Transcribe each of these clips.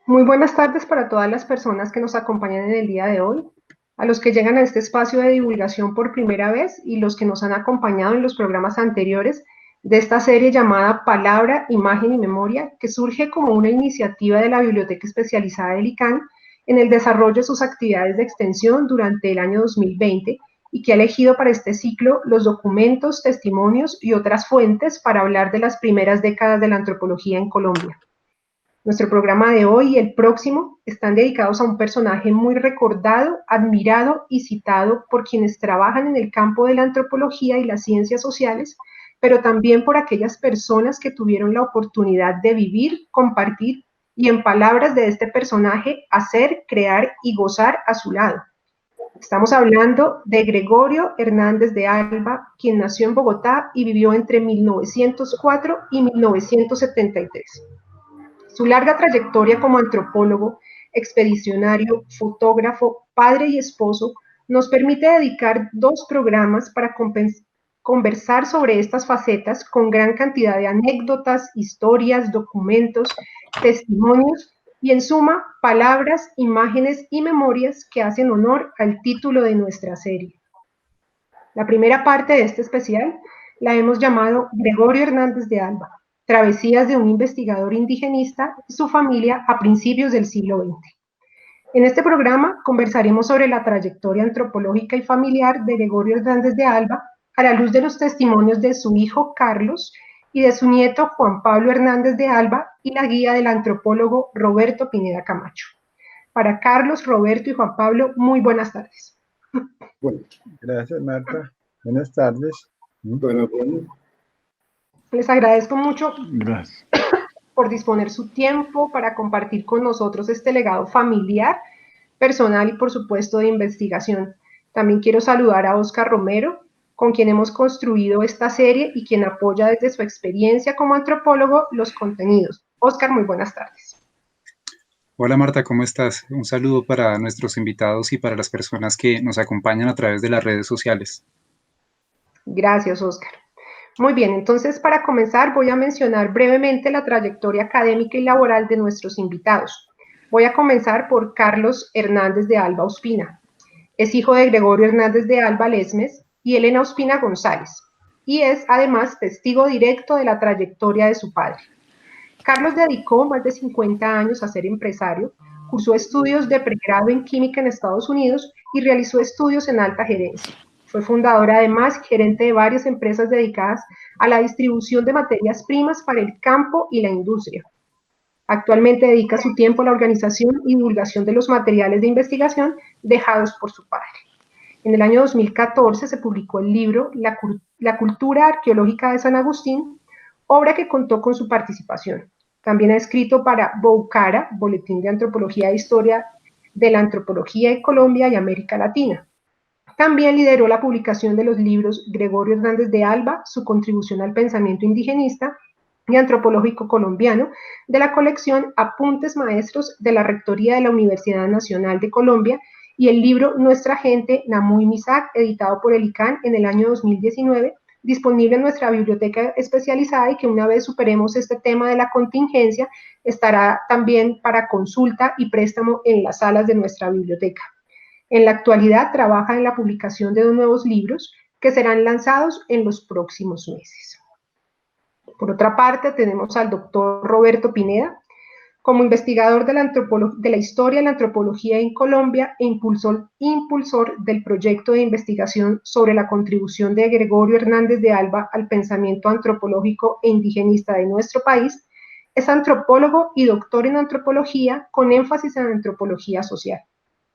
Muy buenas tardes para todas las personas que nos acompañan en el día de hoy, a los que llegan a este espacio de divulgación por primera vez y los que nos han acompañado en los programas anteriores de esta serie llamada Palabra, Imagen y Memoria, que surge como una iniciativa de la Biblioteca Especializada del ICANN en el desarrollo de sus actividades de extensión durante el año 2020 y que ha elegido para este ciclo los documentos, testimonios y otras fuentes para hablar de las primeras décadas de la antropología en Colombia. Nuestro programa de hoy y el próximo están dedicados a un personaje muy recordado, admirado y citado por quienes trabajan en el campo de la antropología y las ciencias sociales, pero también por aquellas personas que tuvieron la oportunidad de vivir, compartir y, en palabras de este personaje, hacer, crear y gozar a su lado. Estamos hablando de Gregorio Hernández de Alba, quien nació en Bogotá y vivió entre 1904 y 1973. Su larga trayectoria como antropólogo, expedicionario, fotógrafo, padre y esposo nos permite dedicar 2 programas para conversar sobre estas facetas con gran cantidad de anécdotas, historias, documentos, testimonios y, en suma, palabras, imágenes y memorias que hacen honor al título de nuestra serie. La primera parte de este especial la hemos llamado Gregorio Hernández de Alba, Travesías de un investigador indigenista y su familia a principios del siglo XX. En este programa conversaremos sobre la trayectoria antropológica y familiar de Gregorio Hernández de Alba a la luz de los testimonios de su hijo Carlos y de su nieto Juan Pablo Hernández de Alba y la guía del antropólogo Roberto Pineda Camacho. Para Carlos, Roberto y Juan Pablo, muy buenas tardes. Bueno, gracias Marta. Buenas tardes. Bueno. Les agradezco mucho Gracias por disponer su tiempo para compartir con nosotros este legado familiar, personal y, por supuesto, de investigación. También quiero saludar a Óscar Romero, con quien hemos construido esta serie y quien apoya desde su experiencia como antropólogo los contenidos. Óscar, muy buenas tardes. Hola Marta, ¿cómo estás? Un saludo para nuestros invitados y para las personas que nos acompañan a través de las redes sociales. Gracias, Óscar. Muy bien, entonces para comenzar voy a mencionar brevemente la trayectoria académica y laboral de nuestros invitados. Voy a comenzar por Carlos Hernández de Alba Ospina. Es hijo de Gregorio Hernández de Alba Lesmes y Elena Ospina González, y es además testigo directo de la trayectoria de su padre. Carlos dedicó más de 50 años a ser empresario, cursó estudios de pregrado en química en Estados Unidos y realizó estudios en alta gerencia. Fue fundador, además, gerente de varias empresas dedicadas a la distribución de materias primas para el campo y la industria. Actualmente dedica su tiempo a la organización y divulgación de los materiales de investigación dejados por su padre. En el año 2014 se publicó el libro La cultura arqueológica de San Agustín, obra que contó con su participación. También ha escrito para Boucara, Boletín de Antropología e Historia de la Antropología en Colombia y América Latina. También lideró la publicación de los libros Gregorio Hernández de Alba, su contribución al pensamiento indigenista y antropológico colombiano, de la colección Apuntes Maestros de la Rectoría de la Universidad Nacional de Colombia, y el libro Nuestra Gente, Namuy Misak, editado por el ICANN en el año 2019, disponible en nuestra biblioteca especializada y que, una vez superemos este tema de la contingencia, estará también para consulta y préstamo en las salas de nuestra biblioteca. En la actualidad trabaja en la publicación de 2 nuevos libros que serán lanzados en los próximos meses. Por otra parte, tenemos al doctor Roberto Pineda, como investigador de la historia de la antropología en Colombia e impulsor del proyecto de investigación sobre la contribución de Gregorio Hernández de Alba al pensamiento antropológico e indigenista de nuestro país. Es antropólogo y doctor en antropología con énfasis en antropología social.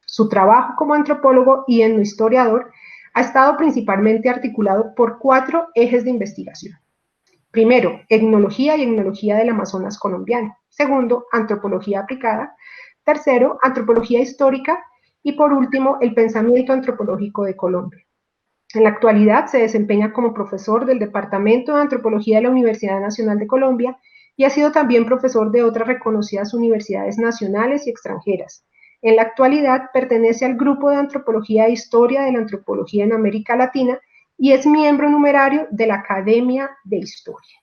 Su trabajo como antropólogo y etnohistoriador ha estado principalmente articulado por 4 ejes de investigación. Primero, etnología y etnología del Amazonas colombiano. Segundo, antropología aplicada. Tercero, antropología histórica. Y por último, el pensamiento antropológico de Colombia. En la actualidad se desempeña como profesor del Departamento de Antropología de la Universidad Nacional de Colombia y ha sido también profesor de otras reconocidas universidades nacionales y extranjeras. En la actualidad pertenece al Grupo de Antropología e Historia de la Antropología en América Latina y es miembro numerario de la Academia de Historia.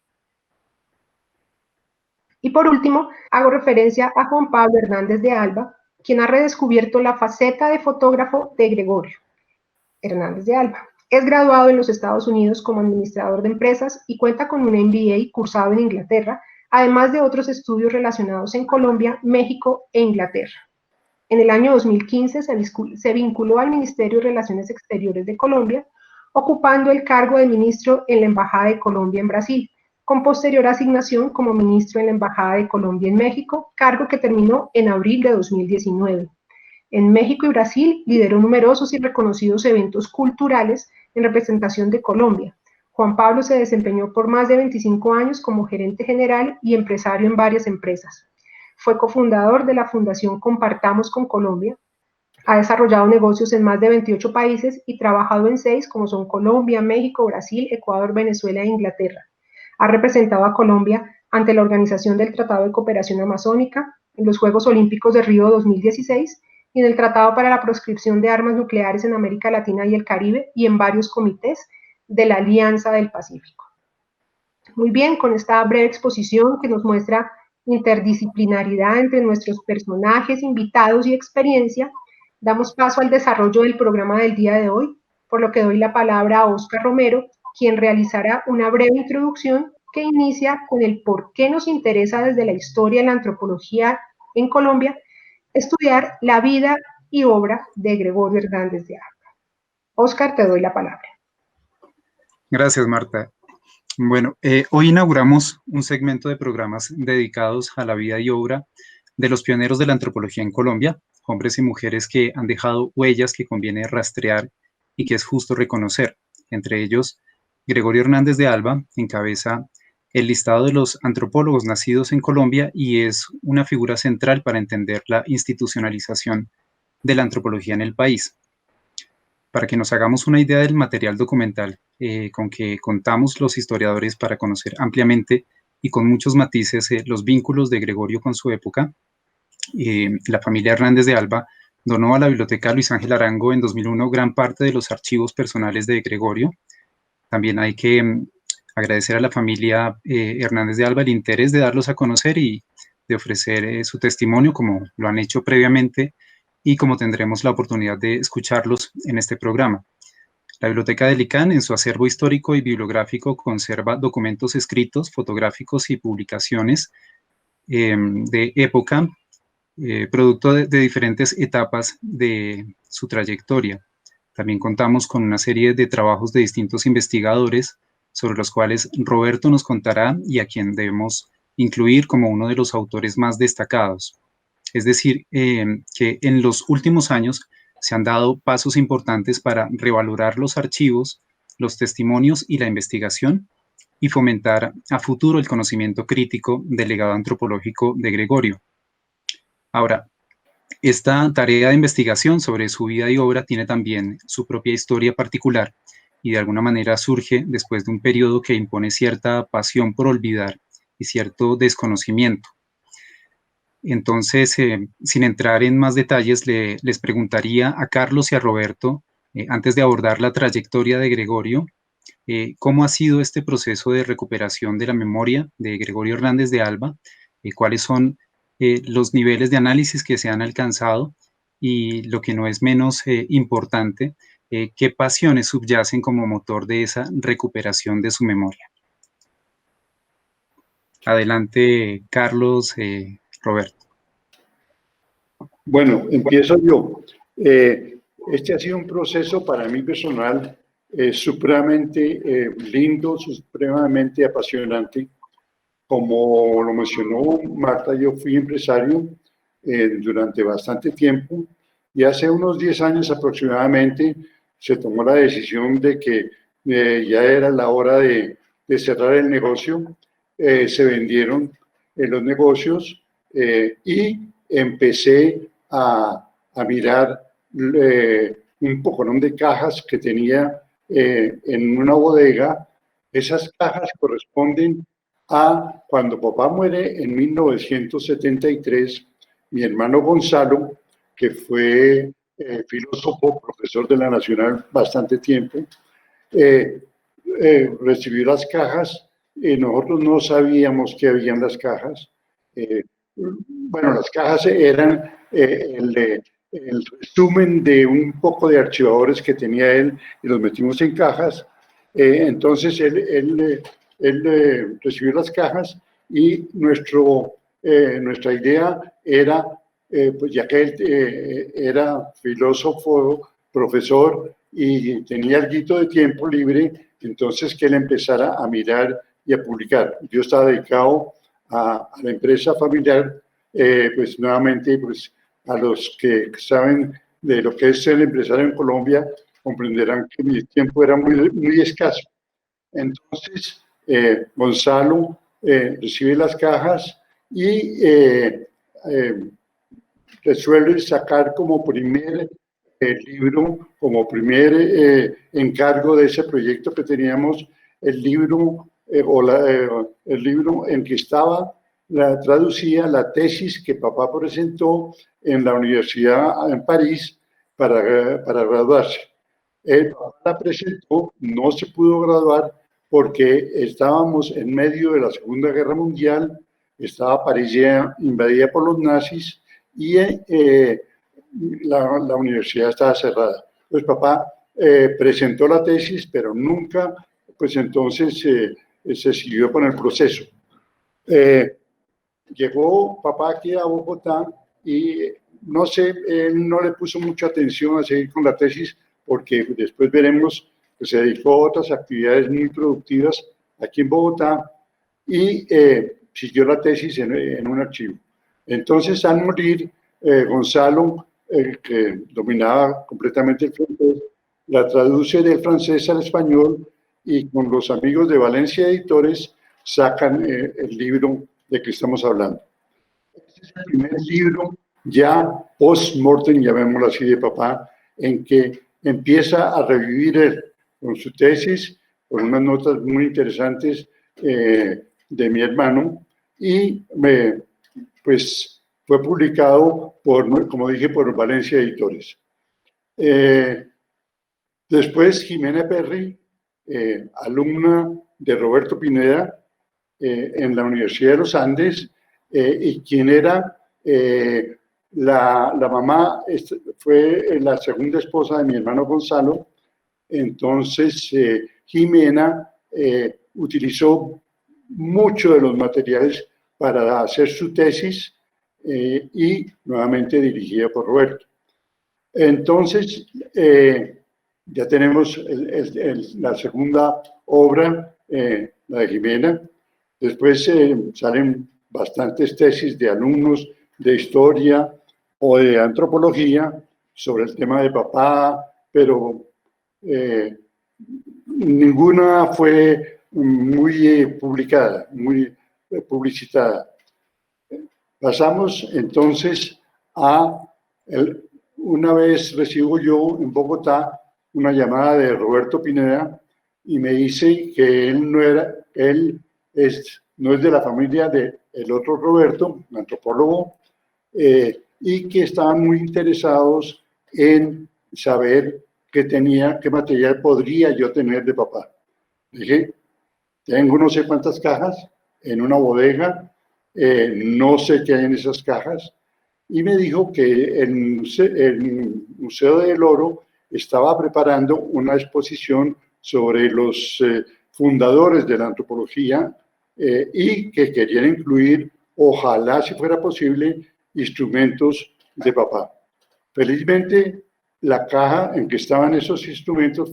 Y por último, hago referencia a Juan Pablo Hernández de Alba, quien ha redescubierto la faceta de fotógrafo de Gregorio Hernández de Alba. Es graduado en los Estados Unidos como administrador de empresas y cuenta con un MBA cursado en Inglaterra, además de otros estudios relacionados en Colombia, México e Inglaterra. En el año 2015 se vinculó al Ministerio de Relaciones Exteriores de Colombia, ocupando el cargo de ministro en la Embajada de Colombia en Brasil, con posterior asignación como ministro en la Embajada de Colombia en México, cargo que terminó en abril de 2019. En México y Brasil lideró numerosos y reconocidos eventos culturales en representación de Colombia. Juan Pablo se desempeñó por más de 25 años como gerente general y empresario en varias empresas. Fue cofundador de la Fundación Compartamos con Colombia. Ha desarrollado negocios en más de 28 países y trabajado en 6, como son Colombia, México, Brasil, Ecuador, Venezuela e Inglaterra. Ha representado a Colombia ante la Organización del Tratado de Cooperación Amazónica, en los Juegos Olímpicos de Río 2016 y en el Tratado para la Proscripción de Armas Nucleares en América Latina y el Caribe y en varios comités de la Alianza del Pacífico. Muy bien, con esta breve exposición que nos muestra interdisciplinaridad entre nuestros personajes, invitados y experiencia, damos paso al desarrollo del programa del día de hoy, por lo que doy la palabra a Óscar Romero, quien realizará una breve introducción que inicia con el por qué nos interesa desde la historia de la antropología en Colombia estudiar la vida y obra de Gregorio Hernández de Alba. Óscar, te doy la palabra. Gracias, Marta. Bueno, hoy inauguramos un segmento de programas dedicados a la vida y obra de los pioneros de la antropología en Colombia, hombres y mujeres que han dejado huellas que conviene rastrear y que es justo reconocer. Entre ellos, Gregorio Hernández de Alba encabeza el listado de los antropólogos nacidos en Colombia y es una figura central para entender la institucionalización de la antropología en el país. Para que nos hagamos una idea del material documental con que contamos los historiadores para conocer ampliamente y con muchos matices los vínculos de Gregorio con su época, la familia Hernández de Alba donó a la Biblioteca Luis Ángel Arango en 2001 gran parte de los archivos personales de Gregorio. También hay que agradecer a la familia Hernández de Alba el interés de darlos a conocer y de ofrecer su testimonio, como lo han hecho previamente y como tendremos la oportunidad de escucharlos en este programa. La Biblioteca del ICANN, en su acervo histórico y bibliográfico, conserva documentos escritos, fotográficos y publicaciones de época, producto de diferentes etapas de su trayectoria. También contamos con una serie de trabajos de distintos investigadores sobre los cuales Roberto nos contará y a quien debemos incluir como uno de los autores más destacados. Es decir, que en los últimos años se han dado pasos importantes para revalorar los archivos, los testimonios y la investigación y fomentar a futuro el conocimiento crítico del legado antropológico de Gregorio. Ahora, esta tarea de investigación sobre su vida y obra tiene también su propia historia particular y de alguna manera surge después de un periodo que impone cierta pasión por olvidar y cierto desconocimiento. Entonces, sin entrar en más detalles, les preguntaría a Carlos y a Roberto, antes de abordar la trayectoria de Gregorio, ¿cómo ha sido este proceso de recuperación de la memoria de Gregorio Hernández de Alba? ¿Cuáles son los niveles de análisis que se han alcanzado? Y lo que no es menos importante, ¿qué pasiones subyacen como motor de esa recuperación de su memoria? Adelante, Carlos, Roberto. Bueno, empiezo yo. Este ha sido un proceso para mí personal supremamente lindo, supremamente apasionante. Como lo mencionó Marta, yo fui empresario durante bastante tiempo y hace unos 10 años aproximadamente se tomó la decisión de que ya era la hora de cerrar el negocio. Se vendieron los negocios y empecé a mirar un poconón de cajas que tenía en una bodega. Esas cajas corresponden a cuando papá muere en 1973, mi hermano Gonzalo, que fue filósofo, profesor de la Nacional bastante tiempo, recibió las cajas y nosotros no sabíamos qué había en las cajas Bueno, las cajas eran el resumen de un poco de archivadores que tenía él y los metimos en cajas. Entonces él recibió las cajas y nuestra idea era, pues ya que él era filósofo, profesor y tenía algo de tiempo libre, entonces que él empezara a mirar y a publicar. Yo estaba dedicado a la empresa familiar, pues nuevamente, pues a los que saben de lo que es ser empresario en Colombia, comprenderán que mi tiempo era muy escaso. Entonces, Gonzalo recibe las cajas y resuelve sacar como primer libro, como primer encargo de ese proyecto que teníamos, el libro el libro en que traducía la tesis que papá presentó en la universidad en París para graduarse. Él la presentó, no se pudo graduar porque estábamos en medio de la Segunda Guerra Mundial, estaba París ya invadida por los nazis y la universidad estaba cerrada. Pues papá presentó la tesis, pero nunca, pues entonces se siguió con el proceso. Llegó papá aquí a Bogotá y no sé, él no le puso mucha atención a seguir con la tesis porque después veremos que se dedicó a otras actividades muy productivas aquí en Bogotá y siguió la tesis en un archivo. Entonces, al morir, Gonzalo, que dominaba completamente el francés, la traduce del francés al español y con los amigos de Valencia Editores sacan el libro de que estamos hablando. Este es el primer libro ya post-mortem, llamémoslo así, de papá, en que empieza a revivir él con su tesis, con unas notas muy interesantes de mi hermano, y pues fue publicado como dije, por Valencia Editores. Después Jimena Perry, alumna de Roberto Pineda en la Universidad de los Andes, y quien era la mamá, fue la segunda esposa de mi hermano Gonzalo. Entonces Jimena utilizó mucho de los materiales para hacer su tesis y nuevamente dirigida por Roberto. Entonces, ya tenemos la segunda obra, la de Jimena. Después salen bastantes tesis de alumnos de historia o de antropología sobre el tema de papá, pero ninguna fue muy publicada, muy publicitada. Pasamos entonces una vez recibo yo en Bogotá una llamada de Roberto Pineda y me dice que él no es de la familia del otro Roberto, antropólogo, y que estaban muy interesados en saber qué material podría yo tener de papá. Dije, tengo no sé cuántas cajas en una bodega, no sé qué hay en esas cajas, y me dijo que el Museo del Oro estaba preparando una exposición sobre los fundadores de la antropología y que querían incluir, ojalá si fuera posible, instrumentos de papá. Felizmente, la caja en que estaban esos instrumentos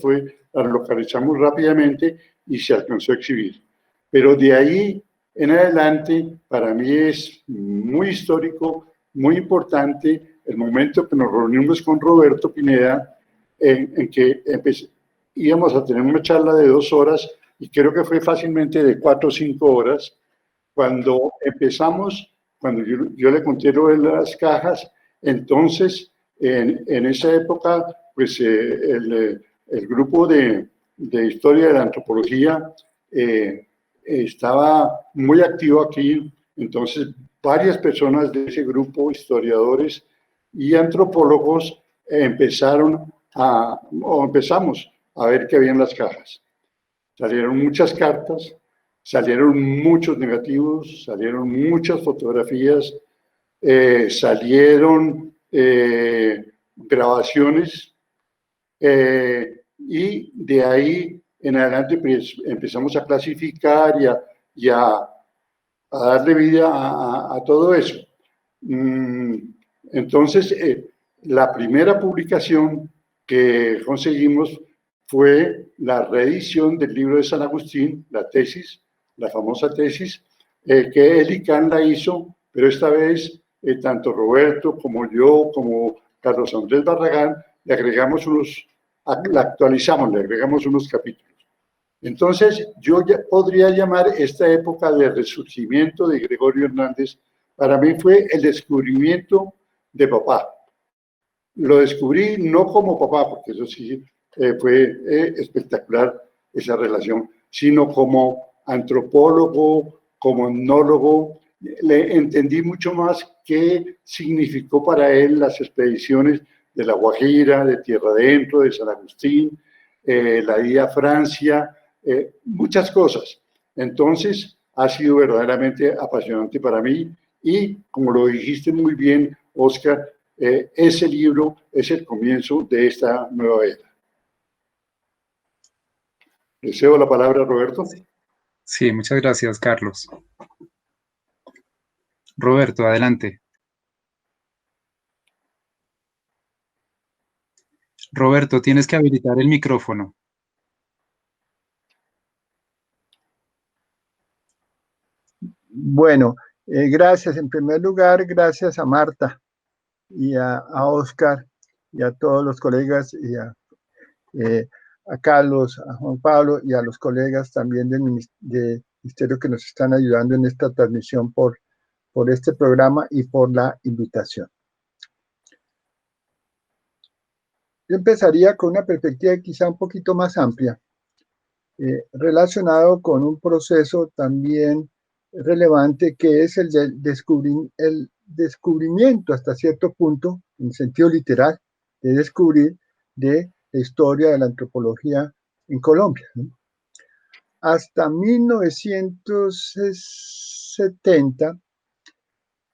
la localizamos rápidamente y se alcanzó a exhibir. Pero de ahí en adelante, para mí es muy histórico, muy importante el momento que nos reunimos con Roberto Pineda, en que íbamos a tener una charla de 2 horas y creo que fue fácilmente de 4 o 5 horas. Cuando empezamos, cuando yo le conté lo de las cajas, entonces en esa época, pues el grupo de historia de la antropología estaba muy activo aquí, entonces varias personas de ese grupo, historiadores y antropólogos, empezamos a ver qué había en las cajas. Salieron muchas cartas, salieron muchos negativos, salieron muchas fotografías, salieron grabaciones, y de ahí en adelante pues, empezamos a clasificar y a darle vida a todo eso. Entonces, la primera publicación que conseguimos fue la reedición del libro de San Agustín, la tesis, la famosa tesis, que el ICANN la hizo, pero esta vez tanto Roberto como yo, como Carlos Andrés Barragán, le agregamos la actualizamos, le agregamos unos capítulos. Entonces, yo ya podría llamar esta época de resurgimiento de Gregorio Hernández, para mí fue el descubrimiento de papá. Lo descubrí no como papá, porque eso sí fue espectacular esa relación, sino como antropólogo, como etnólogo. Le entendí mucho más qué significó para él las expediciones de La Guajira, de Tierra Adentro, de San Agustín, la ida a Francia, muchas cosas. Entonces, ha sido verdaderamente apasionante para mí y, como lo dijiste muy bien, Oscar, ese libro es el comienzo de esta nueva era. Le cedo la palabra a Roberto. Sí, muchas gracias, Carlos. Roberto, adelante. Roberto, tienes que habilitar el micrófono. Bueno, gracias. En primer lugar, gracias a Marta y a Oscar y a todos los colegas y a Carlos, a Juan Pablo y a los colegas también del Ministerio que nos están ayudando en esta transmisión por este programa y por la invitación. Yo empezaría con una perspectiva quizá un poquito más amplia, relacionado con un proceso también relevante que es el descubrimiento hasta cierto punto, en sentido literal, de descubrir de la historia de la antropología en Colombia, ¿no? Hasta 1970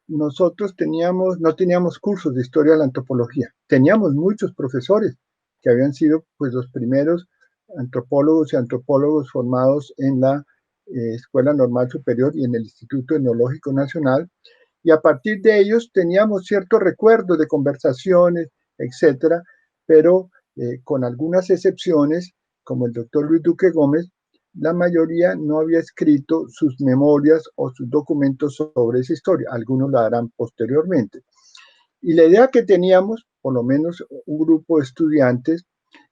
nosotros no teníamos cursos de historia de la antropología. Teníamos muchos profesores que habían sido pues los primeros antropólogos y antropólogos formados en la Escuela Normal Superior y en el Instituto Etnológico Nacional, y a partir de ellos teníamos ciertos recuerdos de conversaciones, etcétera, pero con algunas excepciones, como el doctor Luis Duque Gómez, la mayoría no había escrito sus memorias o sus documentos sobre esa historia. Algunos la harán posteriormente. Y la idea que teníamos, por lo menos un grupo de estudiantes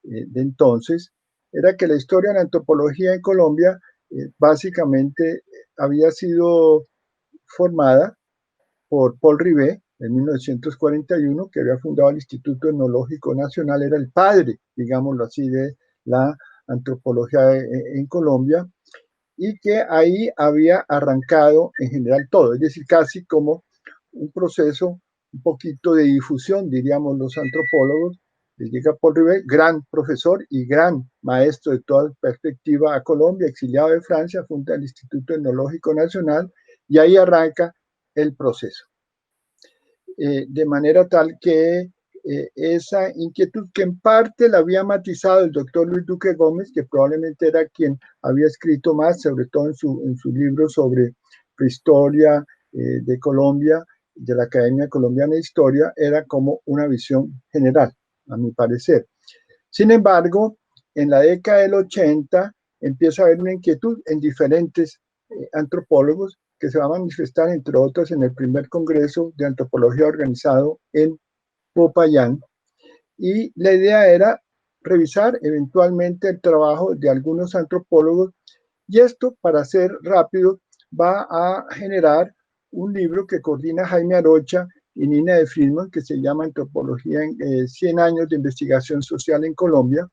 de entonces, era que la historia de la antropología en Colombia básicamente había sido formada por Paul Rivet en 1941, que había fundado el Instituto Etnológico Nacional, era el padre, digámoslo así, de la antropología en Colombia, y que ahí había arrancado en general todo, es decir, casi como un proceso un poquito de difusión, diríamos los antropólogos. Les llega Paul Rivet, gran profesor y gran maestro de toda perspectiva a Colombia, exiliado de Francia, funda el Instituto Etnológico Nacional, y ahí arranca el proceso. De manera tal que esa inquietud que en parte la había matizado el doctor Luis Duque Gómez, que probablemente era quien había escrito más, sobre todo en su libro sobre prehistoria de Colombia, de la Academia Colombiana de Historia, era como una visión general, a mi parecer. Sin embargo, en la década del 80 empieza a haber una inquietud en diferentes antropólogos que se va a manifestar, entre otros, en el primer Congreso de Antropología organizado en Popayán, y la idea era revisar eventualmente el trabajo de algunos antropólogos, y esto, para ser rápido, va a generar un libro que coordina Jaime Arocha y Nina de Friedman, que se llama Antropología en 100 años de investigación social en Colombia,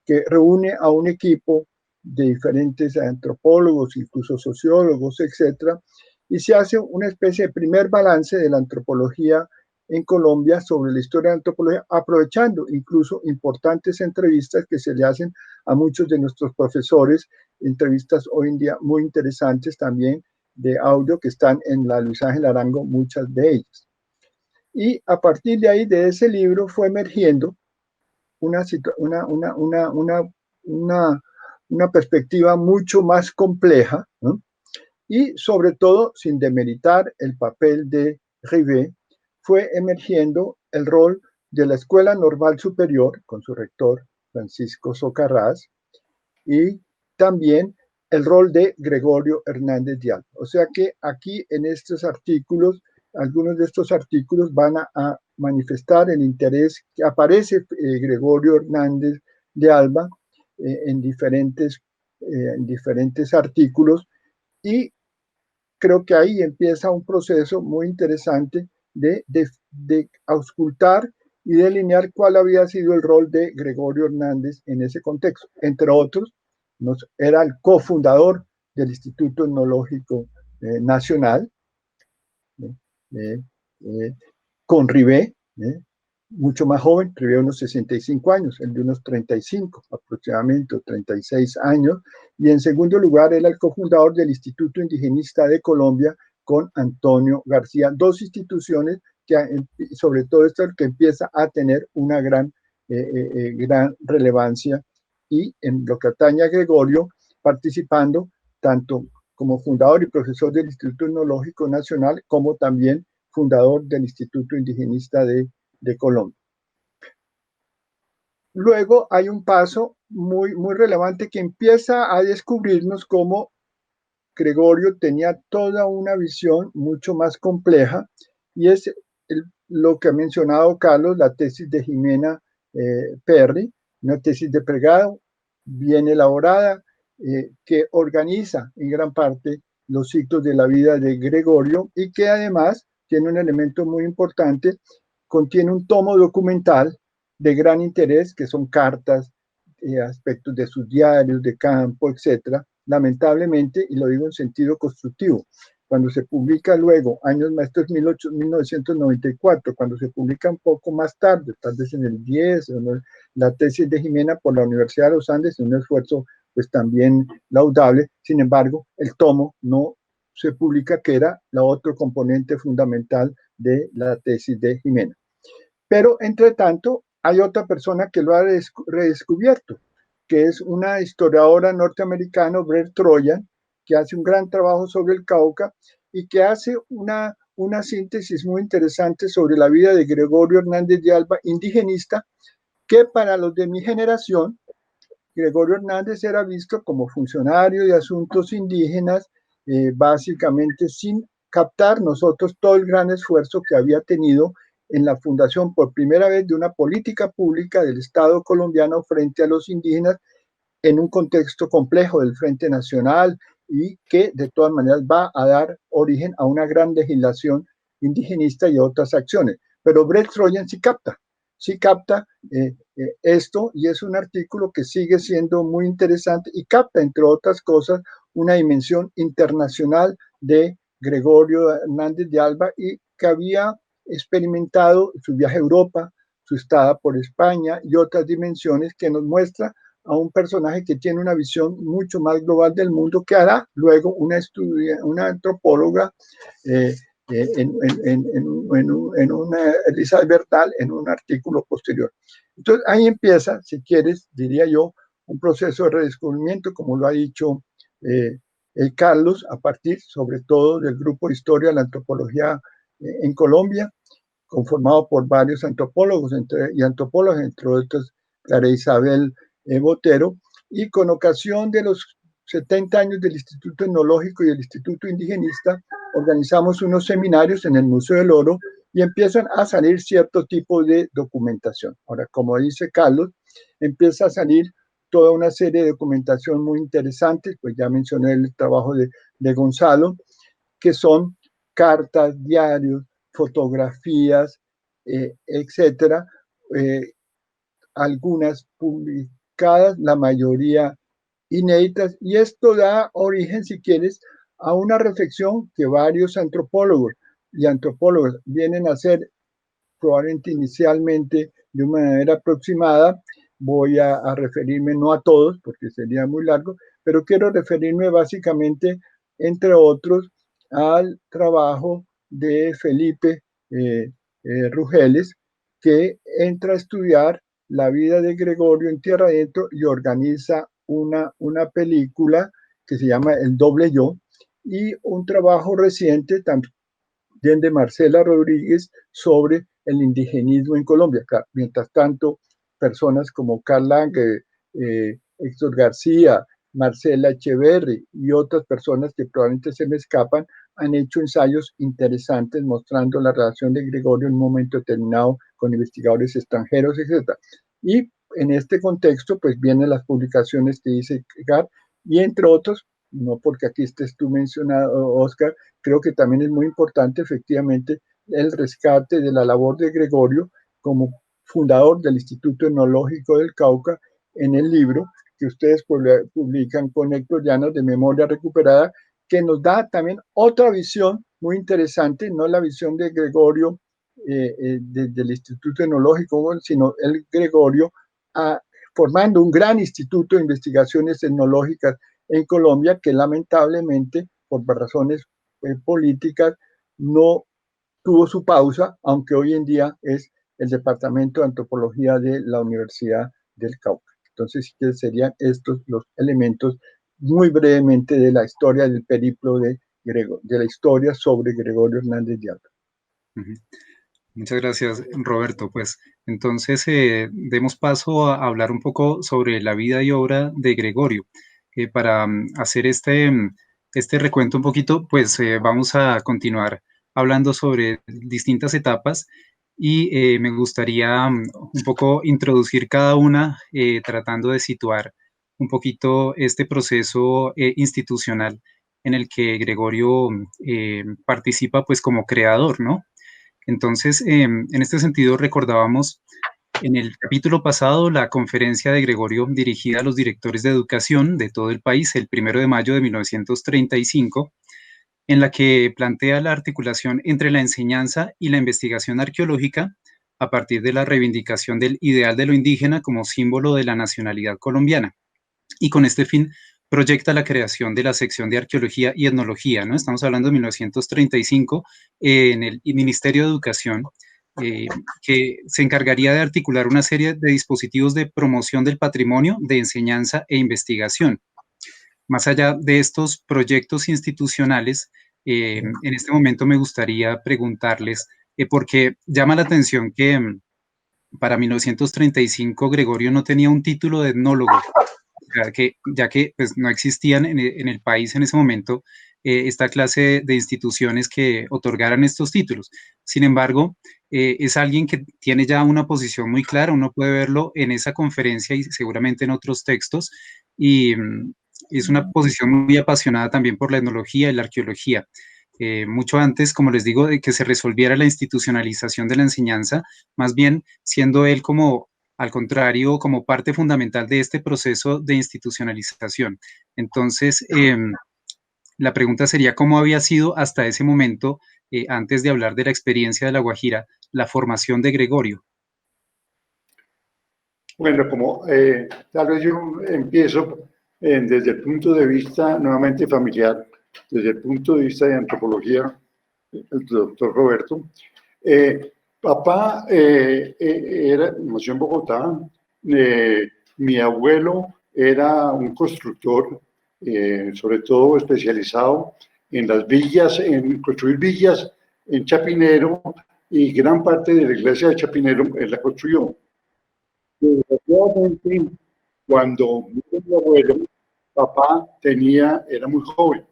que reúne a un equipo de diferentes antropólogos, incluso sociólogos, etcétera, y se hace una especie de primer balance de la antropología en Colombia sobre la historia de la antropología, aprovechando incluso importantes entrevistas que se le hacen a muchos de nuestros profesores, entrevistas hoy en día muy interesantes también de audio que están en la Luis Ángel Arango, muchas de ellas. Y a partir de ahí, de ese libro, fue emergiendo una perspectiva mucho más compleja, ¿no? Y sobre todo, sin demeritar el papel de Rivet, fue emergiendo el rol de la Escuela Normal Superior, con su rector Francisco Socarrás, y también el rol de Gregorio Hernández de Alba. O sea que aquí en estos artículos, algunos de estos artículos van a manifestar el interés que aparece Gregorio Hernández de Alba en diferentes artículos, y creo que ahí empieza un proceso muy interesante de auscultar y delinear cuál había sido el rol de Gregorio Hernández en ese contexto. Entre otros, era el cofundador del Instituto Etnológico Nacional, con Rivet, mucho más joven, Rivet unos 65 años, el de unos 35 aproximadamente, o 36 años, y en segundo lugar era el cofundador del Instituto Indigenista de Colombia con Antonio García, dos instituciones que, sobre todo esto, que empieza a tener una gran relevancia, y en lo que atañe a Gregorio, participando tanto como fundador y profesor del Instituto Etnológico Nacional, como también fundador del Instituto Indigenista de Colombia. Luego hay un paso muy relevante que empieza a descubrirnos cómo Gregorio tenía toda una visión mucho más compleja, y es lo que ha mencionado Carlos, la tesis de Jimena Perry, una tesis de pregrado bien elaborada, que organiza en gran parte los ciclos de la vida de Gregorio, y que además tiene un elemento muy importante: contiene un tomo documental de gran interés, que son cartas, aspectos de sus diarios de campo, etcétera. Lamentablemente, y lo digo en sentido constructivo, cuando se publica luego, años más, esto es 1994, cuando se publica un poco más tarde, tal vez en el 10, la tesis de Jimena por la Universidad de los Andes, un esfuerzo pues también laudable. Sin embargo, el tomo no se publica, que era la otro componente fundamental de la tesis de Jimena. Pero, entre tanto, hay otra persona que lo ha redescubierto, que es una historiadora norteamericana, Brett Trojan, que hace un gran trabajo sobre el Cauca y que hace una síntesis muy interesante sobre la vida de Gregorio Hernández de Alba, indigenista, que para los de mi generación, Gregorio Hernández era visto como funcionario de asuntos indígenas, básicamente sin captar nosotros todo el gran esfuerzo que había tenido en la fundación por primera vez de una política pública del Estado colombiano frente a los indígenas, en un contexto complejo del Frente Nacional, y que de todas maneras va a dar origen a una gran legislación indigenista y otras acciones. Pero Brett Trojan sí capta esto, y es un artículo que sigue siendo muy interesante y capta, entre otras cosas, una dimensión internacional de Gregorio Hernández de Alba, y que había experimentado su viaje a Europa, su estada por España y otras dimensiones, que nos muestra a un personaje que tiene una visión mucho más global del mundo, que hará luego una antropóloga, Elizabeth Bertal, en un artículo posterior. Entonces ahí empieza, si quieres, diría yo, un proceso de redescubrimiento, como lo ha dicho Carlos, a partir sobre todo del grupo de Historia de la Antropología en Colombia, conformado por varios antropólogos y antropólogas, entre otros Clara Isabel Botero, y con ocasión de los 70 años del Instituto Etnológico y el Instituto Indigenista, organizamos unos seminarios en el Museo del Oro, y empiezan a salir cierto tipo de documentación. Ahora, como dice Carlos, empieza a salir toda una serie de documentación muy interesante, pues ya mencioné el trabajo de Gonzalo, que son cartas, diarios, fotografías, etcétera, algunas publicadas, la mayoría inéditas, y esto da origen, si quieres, a una reflexión que varios antropólogos y antropólogas vienen a hacer probablemente inicialmente de una manera aproximada. Voy a referirme no a todos, porque sería muy largo, pero quiero referirme básicamente, entre otros, al trabajo de Felipe Rugeles, que entra a estudiar la vida de Gregorio en tierra adentro y organiza una película que se llama El Doble Yo, y un trabajo reciente también de Marcela Rodríguez sobre el indigenismo en Colombia. Mientras tanto, personas como Carl Lange, Héctor García, Marcela Echeverri y otras personas que probablemente se me escapan, han hecho ensayos interesantes mostrando la relación de Gregorio en un momento determinado con investigadores extranjeros, etc. Y en este contexto, pues vienen las publicaciones que dice Gar, y entre otros, no porque aquí estés tú mencionado, Oscar, creo que también es muy importante efectivamente el rescate de la labor de Gregorio como fundador del Instituto Etnológico del Cauca en el libro que ustedes publican con Héctor Llanos de Memoria Recuperada, que nos da también otra visión muy interesante, no la visión de Gregorio del Instituto Etnológico, sino el Gregorio formando un gran instituto de investigaciones etnológicas en Colombia que lamentablemente, por razones políticas, no tuvo su pausa, aunque hoy en día es el Departamento de Antropología de la Universidad del Cauca. Entonces, serían estos los elementos muy brevemente de la historia del periplo de la historia sobre Gregorio Hernández de Alba. Muchas gracias, Roberto. Pues entonces demos paso a hablar un poco sobre la vida y obra de Gregorio. Para hacer este recuento un poquito, pues vamos a continuar hablando sobre distintas etapas y me gustaría un poco introducir cada una tratando de situar un poquito este proceso institucional en el que Gregorio participa pues como creador, ¿no? Entonces, en este sentido, recordábamos en el capítulo pasado la conferencia de Gregorio dirigida a los directores de educación de todo el país el 1 de mayo de 1935, en la que plantea la articulación entre la enseñanza y la investigación arqueológica a partir de la reivindicación del ideal de lo indígena como símbolo de la nacionalidad colombiana. Y con este fin proyecta la creación de la sección de arqueología y etnología, ¿no? Estamos hablando de 1935 en el Ministerio de Educación, que se encargaría de articular una serie de dispositivos de promoción del patrimonio, de enseñanza e investigación. Más allá de estos proyectos institucionales, en este momento me gustaría preguntarles, porque llama la atención que para 1935 Gregorio no tenía un título de etnólogo, ya que pues, no existían en el país en ese momento esta clase de instituciones que otorgaran estos títulos. Sin embargo, es alguien que tiene ya una posición muy clara, uno puede verlo en esa conferencia y seguramente en otros textos, y es una posición muy apasionada también por la etnología y la arqueología. Mucho antes, como les digo, de que se resolviera la institucionalización de la enseñanza, más bien siendo él como al contrario, como parte fundamental de este proceso de institucionalización. Entonces, la pregunta sería, ¿cómo había sido hasta ese momento, antes de hablar de la experiencia de La Guajira, la formación de Gregorio? Bueno, como tal vez yo empiezo desde el punto de vista nuevamente familiar, desde el punto de vista de antropología, el doctor Roberto. Papá nació en Bogotá. Mi abuelo era un constructor, sobre todo especializado en las villas, en construir villas en Chapinero, y gran parte de la iglesia de Chapinero él la construyó. Desgraciadamente, cuando murió mi abuelo, papá era muy joven.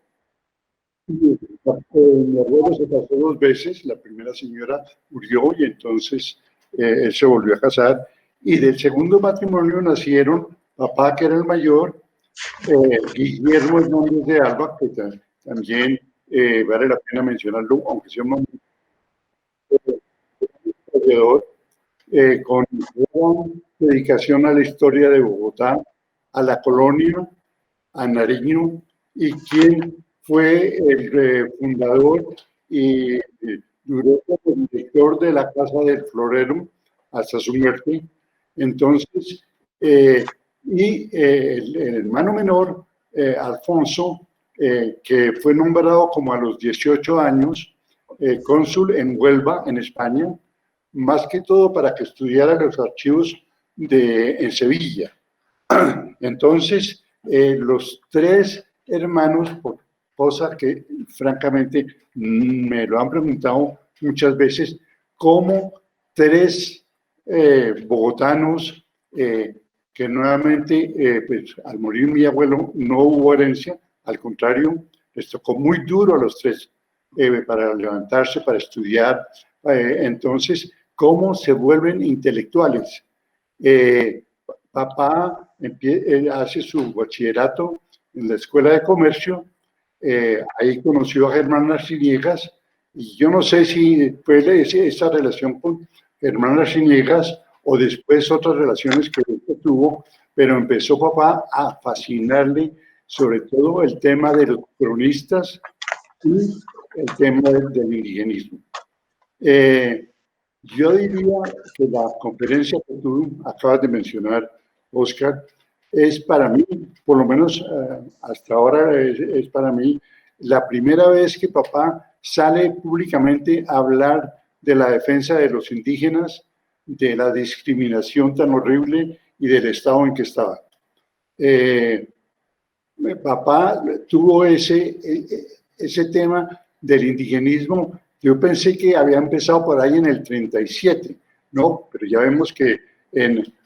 Mi abuelo se casó 2 veces, la primera señora murió y entonces él se volvió a casar, y del segundo matrimonio nacieron papá, que era el mayor, Guillermo Hernández de Alba, que también vale la pena mencionarlo, aunque sea un momento con gran dedicación a la historia de Bogotá, a la colonia, a Nariño, y quien fue el fundador y duró como director de la Casa del Florero hasta su muerte. Entonces, el hermano menor, Alfonso, que fue nombrado como a los 18 años, cónsul en Huelva, en España, más que todo para que estudiara los archivos en Sevilla. Entonces, los tres hermanos, cosa que francamente me lo han preguntado muchas veces, cómo tres bogotanos que nuevamente, pues al morir mi abuelo no hubo herencia, al contrario, les tocó muy duro a los tres para levantarse, para estudiar. Entonces, ¿cómo se vuelven intelectuales? Papá hace su bachillerato en la Escuela de Comercio, ahí conoció a Germán Arciniegas, y yo no sé si fue esa relación con Germán Arciniegas o después otras relaciones que tuvo, pero empezó papá a fascinarle sobre todo el tema de los cronistas y el tema del indigenismo. Yo diría que la conferencia que tú acabas de mencionar, Oscar, es para mí, por lo menos hasta ahora es para mí, la primera vez que papá sale públicamente a hablar de la defensa de los indígenas, de la discriminación tan horrible y del estado en que estaba. Papá tuvo ese tema del indigenismo. Yo pensé que había empezado por ahí en el 37, ¿no? Pero ya vemos que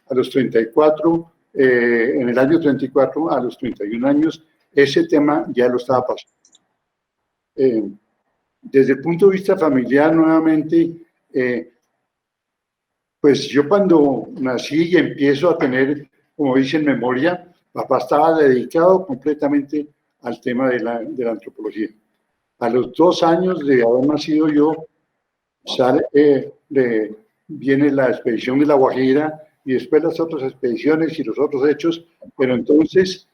a los 34, en el año 34, a los 31 años, ese tema ya lo estaba pasando. Desde el punto de vista familiar, nuevamente, pues yo cuando nací y empiezo a tener, como dicen, memoria, papá estaba dedicado completamente al tema de la antropología. A los 2 años de haber nacido yo, viene la expedición de La Guajira y después las otras expediciones y los otros hechos, pero entonces,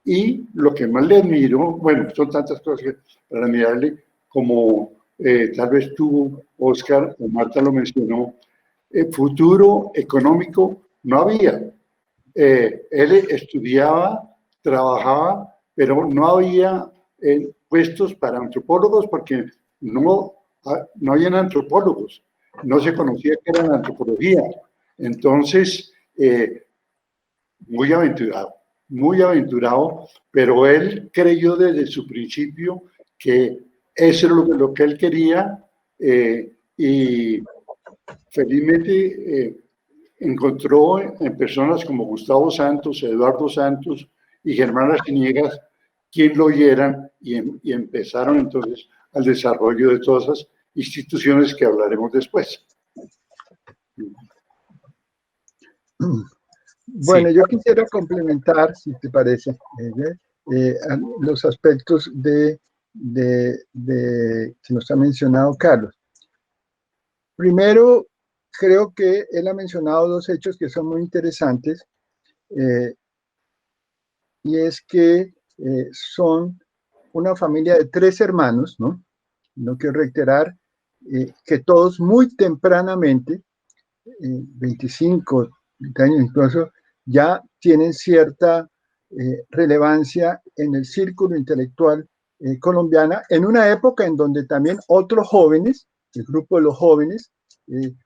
y lo que más le admiro, bueno, son tantas cosas para admirarle, como tal vez tú, Oscar, o Marta lo mencionó, futuro económico no había. Él estudiaba, trabajaba, pero no había puestos para antropólogos porque no habían antropólogos, no se conocía qué era la antropología. Entonces, muy aventurado, pero él creyó desde su principio que eso era lo que él quería y felizmente encontró en personas como Gustavo Santos, Eduardo Santos y Germán Arciniegas quien lo oyeran y empezaron entonces al desarrollo de todas esas instituciones que hablaremos después. Bueno, yo quisiera complementar, si te parece, los aspectos que nos ha mencionado Carlos. Primero, creo que él ha mencionado 2 hechos que son muy interesantes, y es que son una familia de 3 hermanos, ¿no? No quiero reiterar que todos muy tempranamente, 25, 30 años incluso, ya tienen cierta relevancia en el círculo intelectual colombiana, en una época en donde también otros jóvenes, el grupo de los jóvenes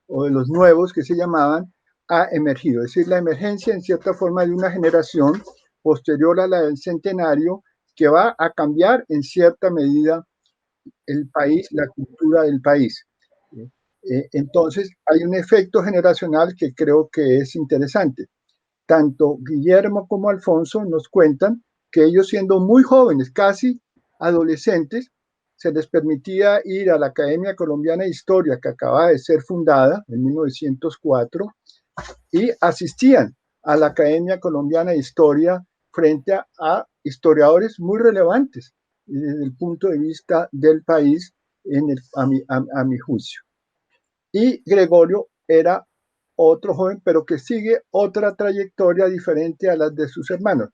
o de los nuevos que se llamaban, ha emergido. Es decir, la emergencia en cierta forma de una generación posterior a la del centenario que va a cambiar en cierta medida el país, la cultura del país. Entonces, hay un efecto generacional que creo que es interesante. Tanto Guillermo como Alfonso nos cuentan que ellos, siendo muy jóvenes, casi adolescentes, se les permitía ir a la Academia Colombiana de Historia, que acaba de ser fundada en 1904, y asistían a la Academia Colombiana de Historia frente a historiadores muy relevantes desde el punto de vista del país, a mi juicio. Y Gregorio era otro joven, pero que sigue otra trayectoria diferente a las de sus hermanos.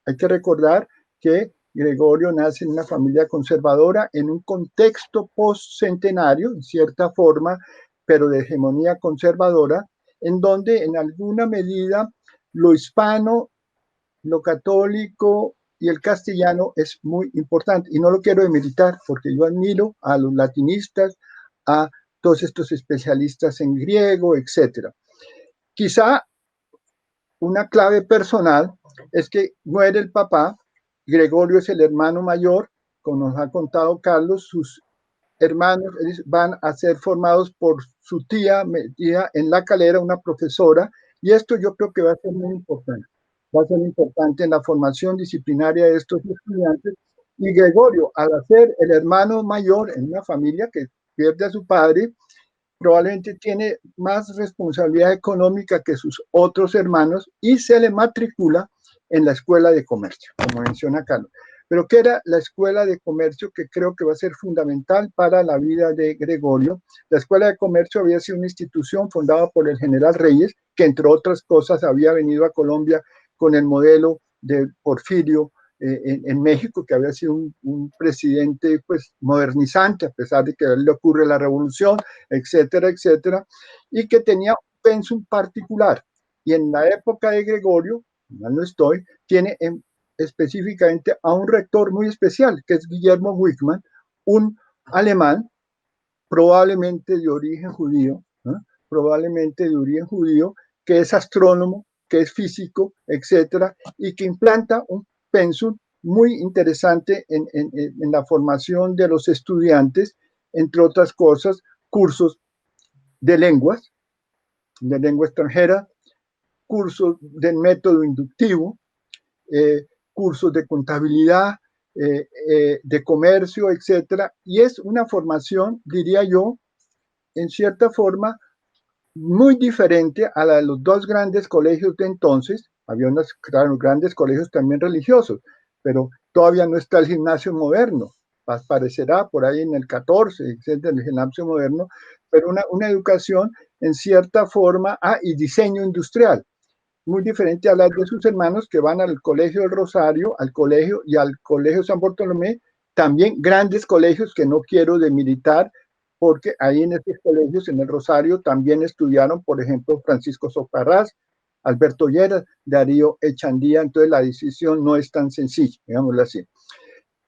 Hay que recordar que Gregorio nace en una familia conservadora, en un contexto post-centenario, en cierta forma, pero de hegemonía conservadora, en donde en alguna medida lo hispano, lo católico y el castellano es muy importante. Y no lo quiero demeritar, porque yo admiro a los latinistas, a todos estos especialistas en griego, etc. Quizá una clave personal es que muere el papá, Gregorio es el hermano mayor, como nos ha contado Carlos, sus hermanos van a ser formados por su tía metida en La Calera, una profesora, y esto yo creo que va a ser muy importante. Va a ser importante en la formación disciplinaria de estos estudiantes. Y Gregorio, al ser el hermano mayor en una familia que pierde a su padre, probablemente tiene más responsabilidad económica que sus otros hermanos y se le matricula en la escuela de comercio, como menciona Carlos. Pero ¿qué era la escuela de comercio? Que creo que va a ser fundamental para la vida de Gregorio. La escuela de comercio había sido una institución fundada por el general Reyes, que entre otras cosas había venido a Colombia con el modelo de Porfirio en México, que había sido un presidente pues modernizante, a pesar de que a él le ocurre la revolución, etcétera, etcétera, y que tenía un pensum particular. Y en la época de Gregorio, no estoy, tiene específicamente a un rector muy especial, que es Guillermo Wickman, un alemán, probablemente de origen judío, ¿eh? Probablemente de origen judío, que es astrónomo, que es físico, etcétera, y que implanta un pensum muy interesante en la formación de los estudiantes, entre otras cosas, cursos de lengua extranjera, cursos del método inductivo, cursos de contabilidad, de comercio, etcétera, y es una formación, diría yo, en cierta forma, muy diferente a la de los dos grandes colegios de entonces. Había unos grandes colegios también religiosos, pero todavía no está el gimnasio moderno. Aparecerá por ahí en el 14, etcétera, el gimnasio moderno, pero una educación en cierta forma, y diseño industrial, muy diferente a las de sus hermanos que van al Colegio del Rosario, al colegio y al Colegio San Bartolomé, también grandes colegios que no quiero demilitar, porque ahí en estos colegios, en el Rosario, también estudiaron, por ejemplo, Francisco Socarrás, Alberto Lleras, Darío Echandía, entonces la decisión no es tan sencilla, digámoslo así.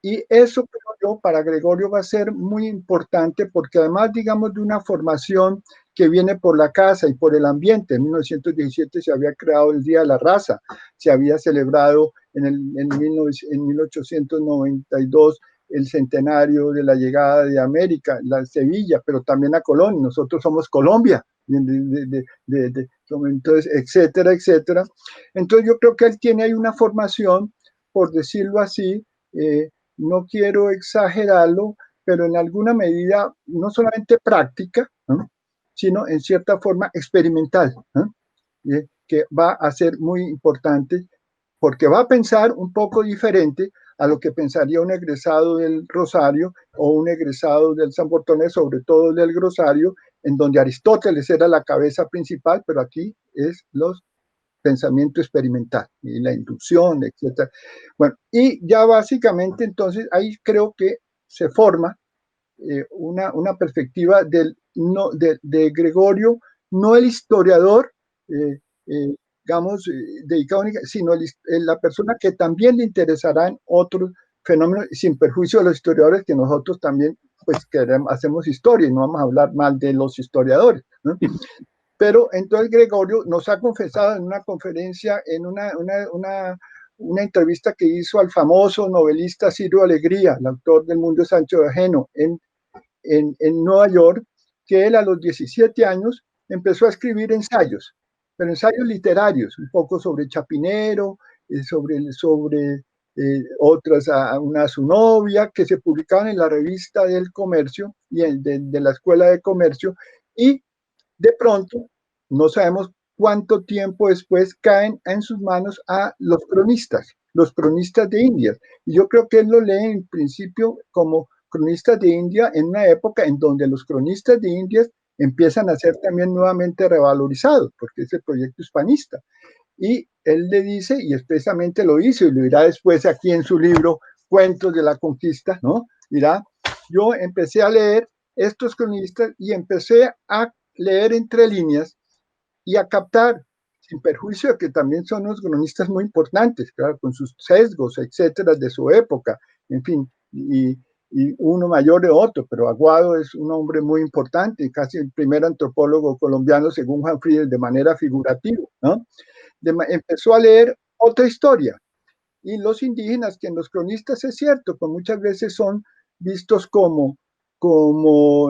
Y eso, creo yo, para Gregorio va a ser muy importante porque además, digamos, de una formación que viene por la casa y por el ambiente. En 1917 se había creado el Día de la Raza, se había celebrado en 1892 el centenario de la llegada de América, la Sevilla, pero también a Colón. Nosotros somos Colombia, entonces, etcétera, etcétera. Entonces yo creo que él tiene ahí una formación, por decirlo así, no quiero exagerarlo, pero en alguna medida no solamente práctica, ¿no?, sino en cierta forma experimental, ¿no?, que va a ser muy importante porque va a pensar un poco diferente a lo que pensaría un egresado del Rosario o un egresado del San Bartolomé, sobre todo del Rosario, en donde Aristóteles era la cabeza principal, pero aquí es los pensamiento experimental y la inducción, etcétera. Bueno, y ya básicamente entonces ahí creo que se forma una perspectiva de Gregorio, no el historiador, digamos, dedicado, sino la persona que también le interesarán otros fenómenos, sin perjuicio de los historiadores, que nosotros también pues hacemos historia y no vamos a hablar mal de los historiadores, ¿no? Pero entonces Gregorio nos ha confesado en una conferencia, en una entrevista que hizo al famoso novelista Ciro Alegría, el autor del Mundo Sancho de Ajeno, en Nueva York, que él a los 17 años empezó a escribir ensayos, pero ensayos literarios, un poco sobre Chapinero, sobre otras, a su novia, que se publicaban en la revista del comercio y de la escuela de comercio, y de pronto, no sabemos cuánto tiempo después, caen en sus manos a los cronistas de Indias. Y yo creo que él lo lee en principio como cronistas de India en una época en donde los cronistas de Indias empiezan a ser también nuevamente revalorizados, porque es el proyecto hispanista. Y él le dice, y expresamente lo hizo, y lo dirá después aquí en su libro, cuentos de la conquista, ¿no? Dirá, yo empecé a leer estos cronistas y empecé a leer entre líneas y a captar, sin perjuicio de que también son unos cronistas muy importantes, claro, con sus sesgos, etcétera, de su época, en fin, y uno mayor de otro, pero Aguado es un hombre muy importante, casi el primer antropólogo colombiano, según Juan Friedel, de manera figurativa, ¿no? Empezó a leer otra historia, y los indígenas, que en los cronistas es cierto, pues muchas veces son vistos como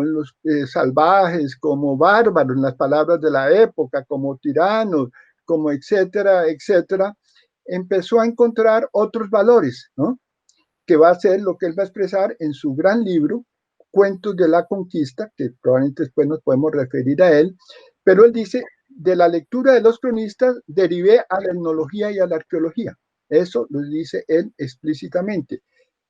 los salvajes, como bárbaros, en las palabras de la época, como tiranos, como etcétera, etcétera, empezó a encontrar otros valores, ¿no? Que va a ser lo que él va a expresar en su gran libro, Cuentos de la Conquista, que probablemente después nos podemos referir a él, pero él dice, de la lectura de los cronistas derivé a la etnología y a la arqueología. Eso lo dice él explícitamente.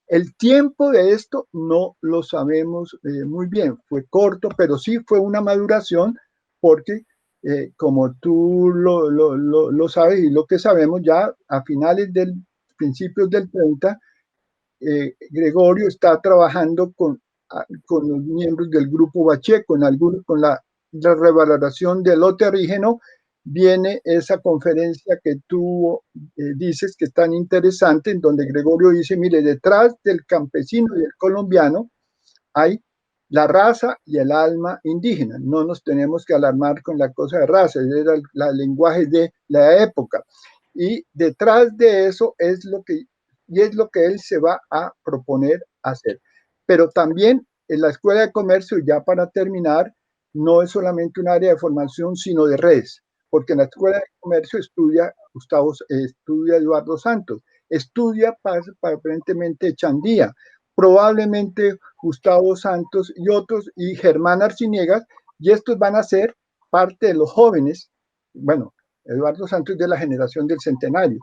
El tiempo de esto no lo sabemos muy bien, fue corto, pero sí fue una maduración porque, como tú lo sabes y lo que sabemos ya a finales del principios del 30, Gregorio está trabajando con los miembros del grupo Bache, con la revaloración del lote rígeno, viene esa conferencia que tú dices que es tan interesante, en donde Gregorio dice, mire, detrás del campesino y del colombiano hay la raza y el alma indígena. No nos tenemos que alarmar con la cosa de raza, era el lenguaje de la época. Y detrás de eso es lo que él se va a proponer hacer. Pero también en la Escuela de Comercio, ya para terminar, no es solamente un área de formación, sino de redes, porque en la Escuela de Comercio estudia Eduardo Santos, estudia aparentemente Chandía, probablemente Gustavo Santos y otros, y Germán Arciniegas, y estos van a ser parte de los jóvenes. Bueno, Eduardo Santos es de la generación del centenario,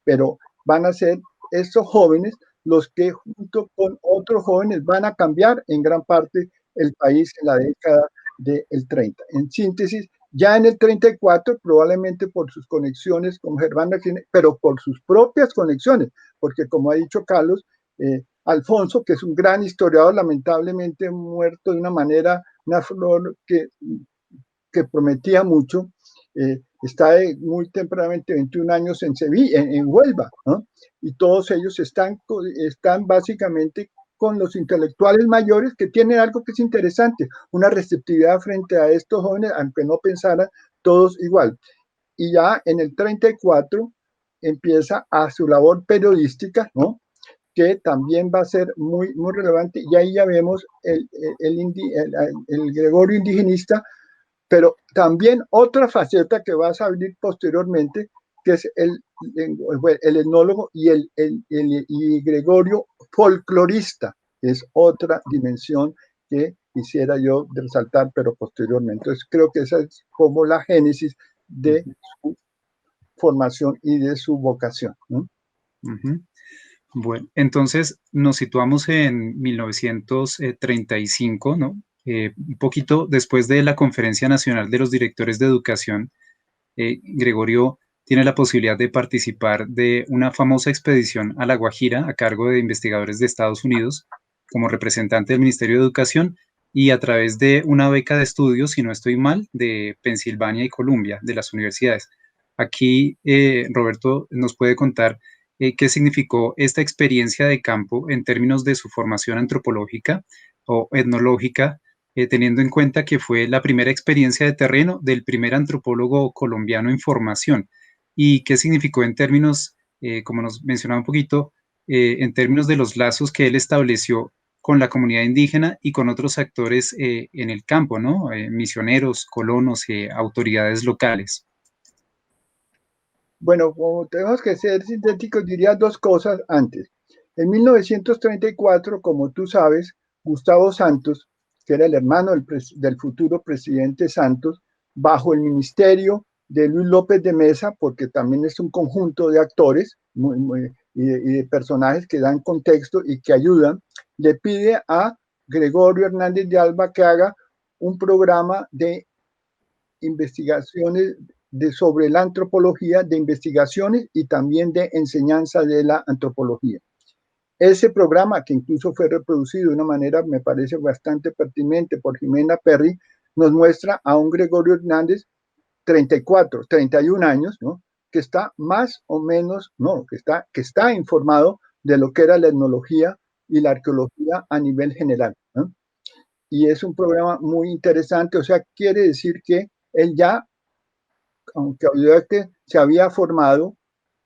pero van a ser estos jóvenes los que junto con otros jóvenes van a cambiar en gran parte el país en la década del 30. En síntesis, ya en el 34, probablemente por sus conexiones con Germán Martínez, pero por sus propias conexiones, porque como ha dicho Carlos, Alfonso, que es un gran historiador, lamentablemente muerto de una manera, una flor que prometía mucho, está muy tempranamente, 21 años en Sevilla, en Huelva, ¿no? Y todos ellos están básicamente con los intelectuales mayores que tienen algo que es interesante, una receptividad frente a estos jóvenes, aunque no pensaran todos igual. Y ya en el 34 empieza a su labor periodística, ¿no? Que también va a ser muy, muy relevante, y ahí ya vemos el Gregorio indigenista, pero también otra faceta que va a salir posteriormente, que es el etnólogo y Gregorio folclorista, que es otra dimensión que quisiera yo resaltar, pero posteriormente. Entonces creo que esa es como la génesis de su formación y de su vocación, ¿no? Bueno, entonces nos situamos en 1935, ¿no? Un poquito después de la Conferencia Nacional de los Directores de Educación, Gregorio tiene la posibilidad de participar de una famosa expedición a La Guajira a cargo de investigadores de Estados Unidos como representante del Ministerio de Educación y a través de una beca de estudios, si no estoy mal, de Pensilvania y Columbia, de las universidades. Aquí Roberto nos puede contar qué significó esta experiencia de campo en términos de su formación antropológica o etnológica, teniendo en cuenta que fue la primera experiencia de terreno del primer antropólogo colombiano en formación, y qué significó en términos, como nos mencionaba un poquito, en términos de los lazos que él estableció con la comunidad indígena y con otros actores en el campo, ¿no? Misioneros, colonos, autoridades locales. Bueno, como tenemos que ser sintéticos, diría dos cosas antes. En 1934, como tú sabes, Gustavo Santos, que era el hermano del futuro presidente Santos, bajo el ministerio de Luis López de Mesa, porque también es un conjunto de actores y de personajes que dan contexto y que ayudan, le pide a Gregorio Hernández de Alba que haga un programa de investigaciones sobre la antropología, de investigaciones y también de enseñanza de la antropología. Ese programa, que incluso fue reproducido de una manera, me parece, bastante pertinente por Jimena Perry, nos muestra a un Gregorio Hernández, 34, 31 años, ¿no? Que está más o menos, no, que está informado de lo que era la etnología y la arqueología a nivel general, ¿no? Y es un programa muy interesante, o sea, quiere decir que él ya, aunque se había formado,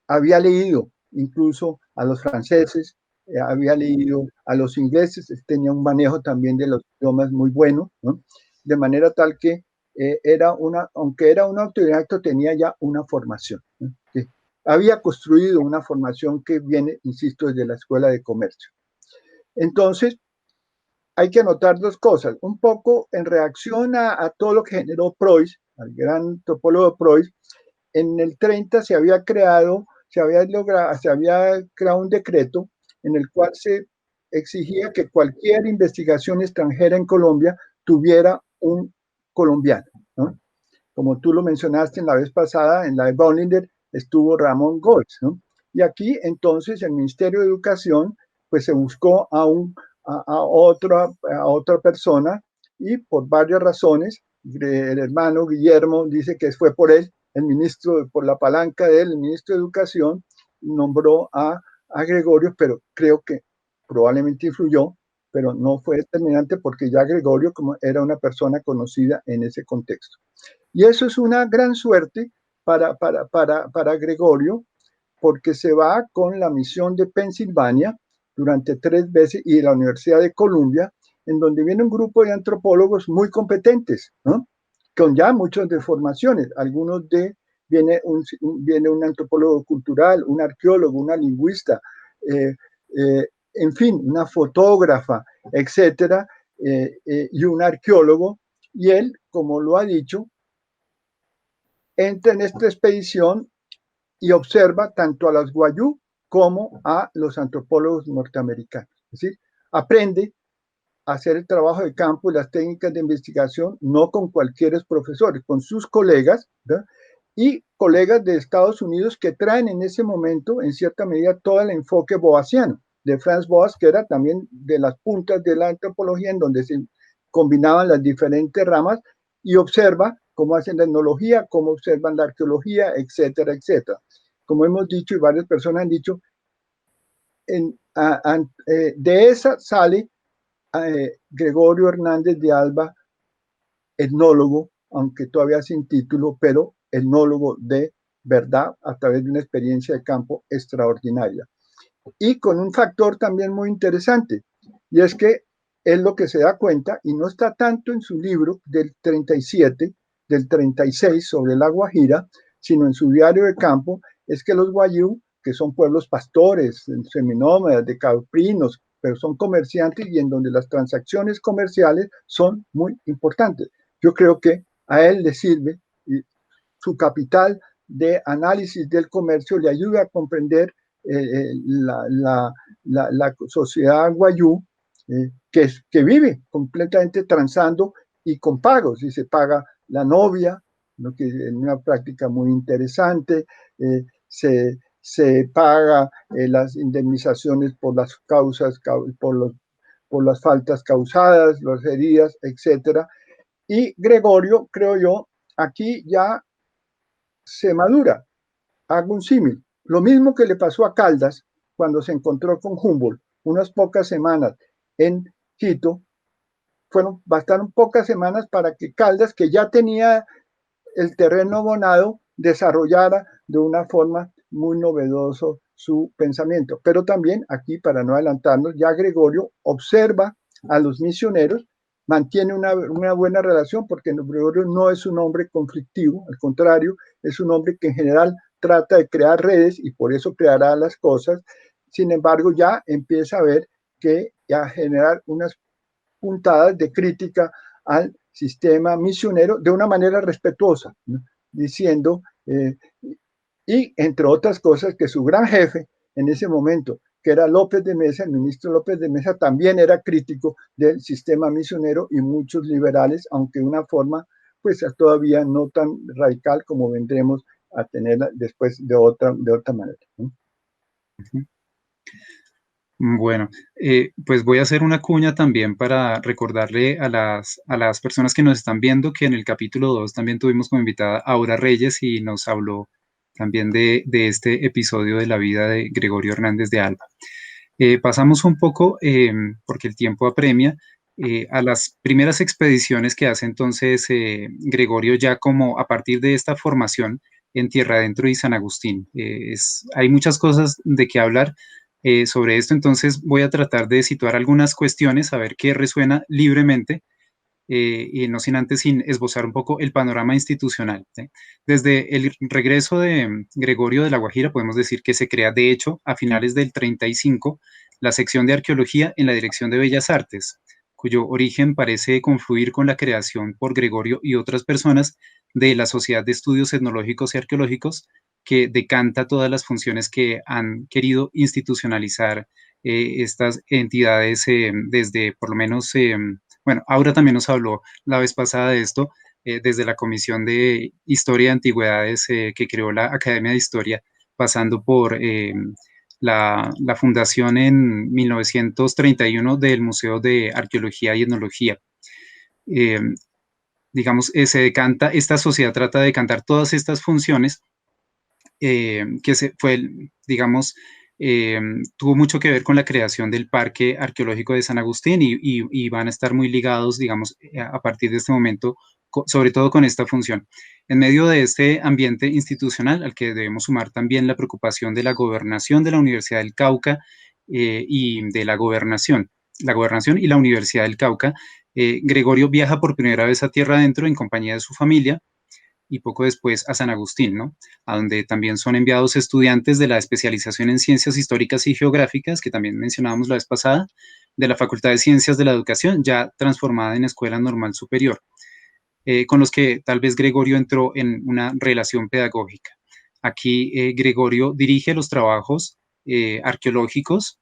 había leído incluso a los franceses, había leído a los ingleses, tenía un manejo también de los idiomas muy bueno, ¿no? De manera tal que aunque era un autodidacto, tenía ya una formación, ¿no? Que había construido una formación que viene, insisto, desde la Escuela de Comercio. Entonces, hay que anotar dos cosas. Un poco en reacción a todo lo que generó Preuss, al gran antropólogo Preuss, en el 30 se había creado un decreto en el cual se exigía que cualquier investigación extranjera en Colombia tuviera un colombiano, ¿no? Como tú lo mencionaste en la vez pasada, en la de Bollinger estuvo Ramón Goltz, ¿no? Y aquí entonces el Ministerio de Educación pues se buscó a otra persona, y por varias razones, el hermano Guillermo dice que fue por él, el ministro, por la palanca de él, el ministro de Educación nombró a Gregorio, pero creo que probablemente influyó, pero no fue determinante porque ya Gregorio como era una persona conocida en ese contexto. Y eso es una gran suerte para Gregorio, porque se va con la misión de Pensilvania durante 3 veces y de la Universidad de Columbia, en donde viene un grupo de antropólogos muy competentes, ¿no? Con ya muchas deformaciones. Viene un antropólogo cultural, un arqueólogo, una lingüista, en fin, una fotógrafa, etcétera, y un arqueólogo. Y él, como lo ha dicho, entra en esta expedición y observa tanto a las Wayuu como a los antropólogos norteamericanos. Es decir, aprende a hacer el trabajo de campo y las técnicas de investigación, no con cualquiera profesores, con sus colegas, ¿verdad? Y colegas de Estados Unidos que traen en ese momento, en cierta medida, todo el enfoque boasiano de Franz Boas, que era también de las puntas de la antropología, en donde se combinaban las diferentes ramas, y observa cómo hacen la etnología, cómo observan la arqueología, etcétera, etcétera. Como hemos dicho y varias personas han dicho, de esa sale Gregorio Hernández de Alba, etnólogo, aunque todavía sin título, pero etnólogo de verdad a través de una experiencia de campo extraordinaria. Y con un factor también muy interesante, y es que él lo que se da cuenta, y no está tanto en su libro del 37, del 36 sobre la Guajira, sino en su diario de campo, es que los Wayuu, que son pueblos pastores, seminómadas, de caprinos, pero son comerciantes y en donde las transacciones comerciales son muy importantes. Yo creo que a él le sirve, y su capital de análisis del comercio le ayuda a comprender la sociedad Wayuu, que vive completamente transando y con pagos, y se paga la novia, ¿no? Que es una práctica muy interesante, se paga las indemnizaciones por las causas, por las faltas causadas, las heridas, etcétera. Y Gregorio, creo yo, aquí ya se madura. Hago un símil. Lo mismo que le pasó a Caldas cuando se encontró con Humboldt, unas pocas semanas en Quito, bastaron pocas semanas para que Caldas, que ya tenía el terreno abonado, desarrollara de una forma muy novedoso su pensamiento. Pero también aquí, para no adelantarnos, ya Gregorio observa a los misioneros, mantiene una buena relación, porque Gregorio no es un hombre conflictivo, al contrario, es un hombre que en general trata de crear redes y por eso creará las cosas. Sin embargo, ya empieza a ver que a generar unas puntadas de crítica al sistema misionero de una manera respetuosa, ¿no? Diciendo, y entre otras cosas, que su gran jefe en ese momento, que era López de Mesa, el ministro López de Mesa, también era crítico del sistema misionero, y muchos liberales, aunque de una forma pues todavía no tan radical como vendremos a tener después de otra manera, ¿no? Bueno, pues voy a hacer una cuña también para recordarle a las personas que nos están viendo que en el capítulo 2 también tuvimos como invitada a Aura Reyes y nos habló también de este episodio de la vida de Gregorio Hernández de Alba. Pasamos un poco, porque el tiempo apremia, a las primeras expediciones que hace entonces Gregorio ya como a partir de esta formación en Tierra Adentro y San Agustín. Hay muchas cosas de qué hablar sobre esto, entonces voy a tratar de situar algunas cuestiones, a ver qué resuena libremente, y no sin antes sin esbozar un poco el panorama institucional, ¿sí? Desde el regreso de Gregorio de la Guajira, podemos decir que se crea, de hecho, a finales del 35, la sección de arqueología en la Dirección de Bellas Artes, cuyo origen parece confluir con la creación por Gregorio y otras personas de la Sociedad de Estudios Etnológicos y Arqueológicos, que decanta todas las funciones que han querido institucionalizar estas entidades desde por lo menos, bueno, Aura también nos habló la vez pasada de esto, desde la Comisión de Historia de Antigüedades que creó la Academia de Historia, pasando por la fundación en 1931 del Museo de Arqueología y Etnología. Eh, digamos, esta sociedad trata de decantar todas estas funciones digamos, tuvo mucho que ver con la creación del Parque Arqueológico de San Agustín y van a estar muy ligados, digamos, a partir de este momento, sobre todo con esta función. En medio de este ambiente institucional, al que debemos sumar también la preocupación de la gobernación de la Universidad del Cauca y de la gobernación y la Universidad del Cauca, Gregorio viaja por primera vez a Tierra Adentro en compañía de su familia, y poco después a San Agustín, ¿no? A donde también son enviados estudiantes de la especialización en ciencias históricas y geográficas, que también mencionábamos la vez pasada, de la Facultad de Ciencias de la Educación, ya transformada en Escuela Normal Superior, con los que tal vez Gregorio entró en una relación pedagógica. Aquí Gregorio dirige los trabajos arqueológicos,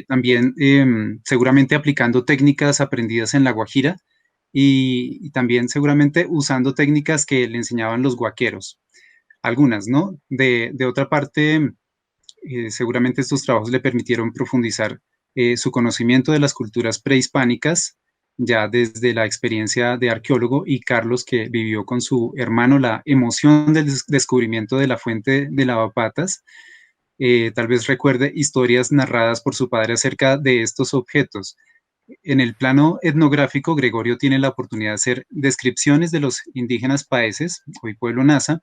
también seguramente aplicando técnicas aprendidas en La Guajira, y también seguramente usando técnicas que le enseñaban los guaqueros, algunas, ¿no? De otra parte, seguramente estos trabajos le permitieron profundizar su conocimiento de las culturas prehispánicas, ya desde la experiencia de arqueólogo, y Carlos, que vivió con su hermano la emoción del descubrimiento de la fuente de lavapatas, tal vez recuerde historias narradas por su padre acerca de estos objetos. En el plano etnográfico, Gregorio tiene la oportunidad de hacer descripciones de los indígenas paeses, hoy pueblo Nasa,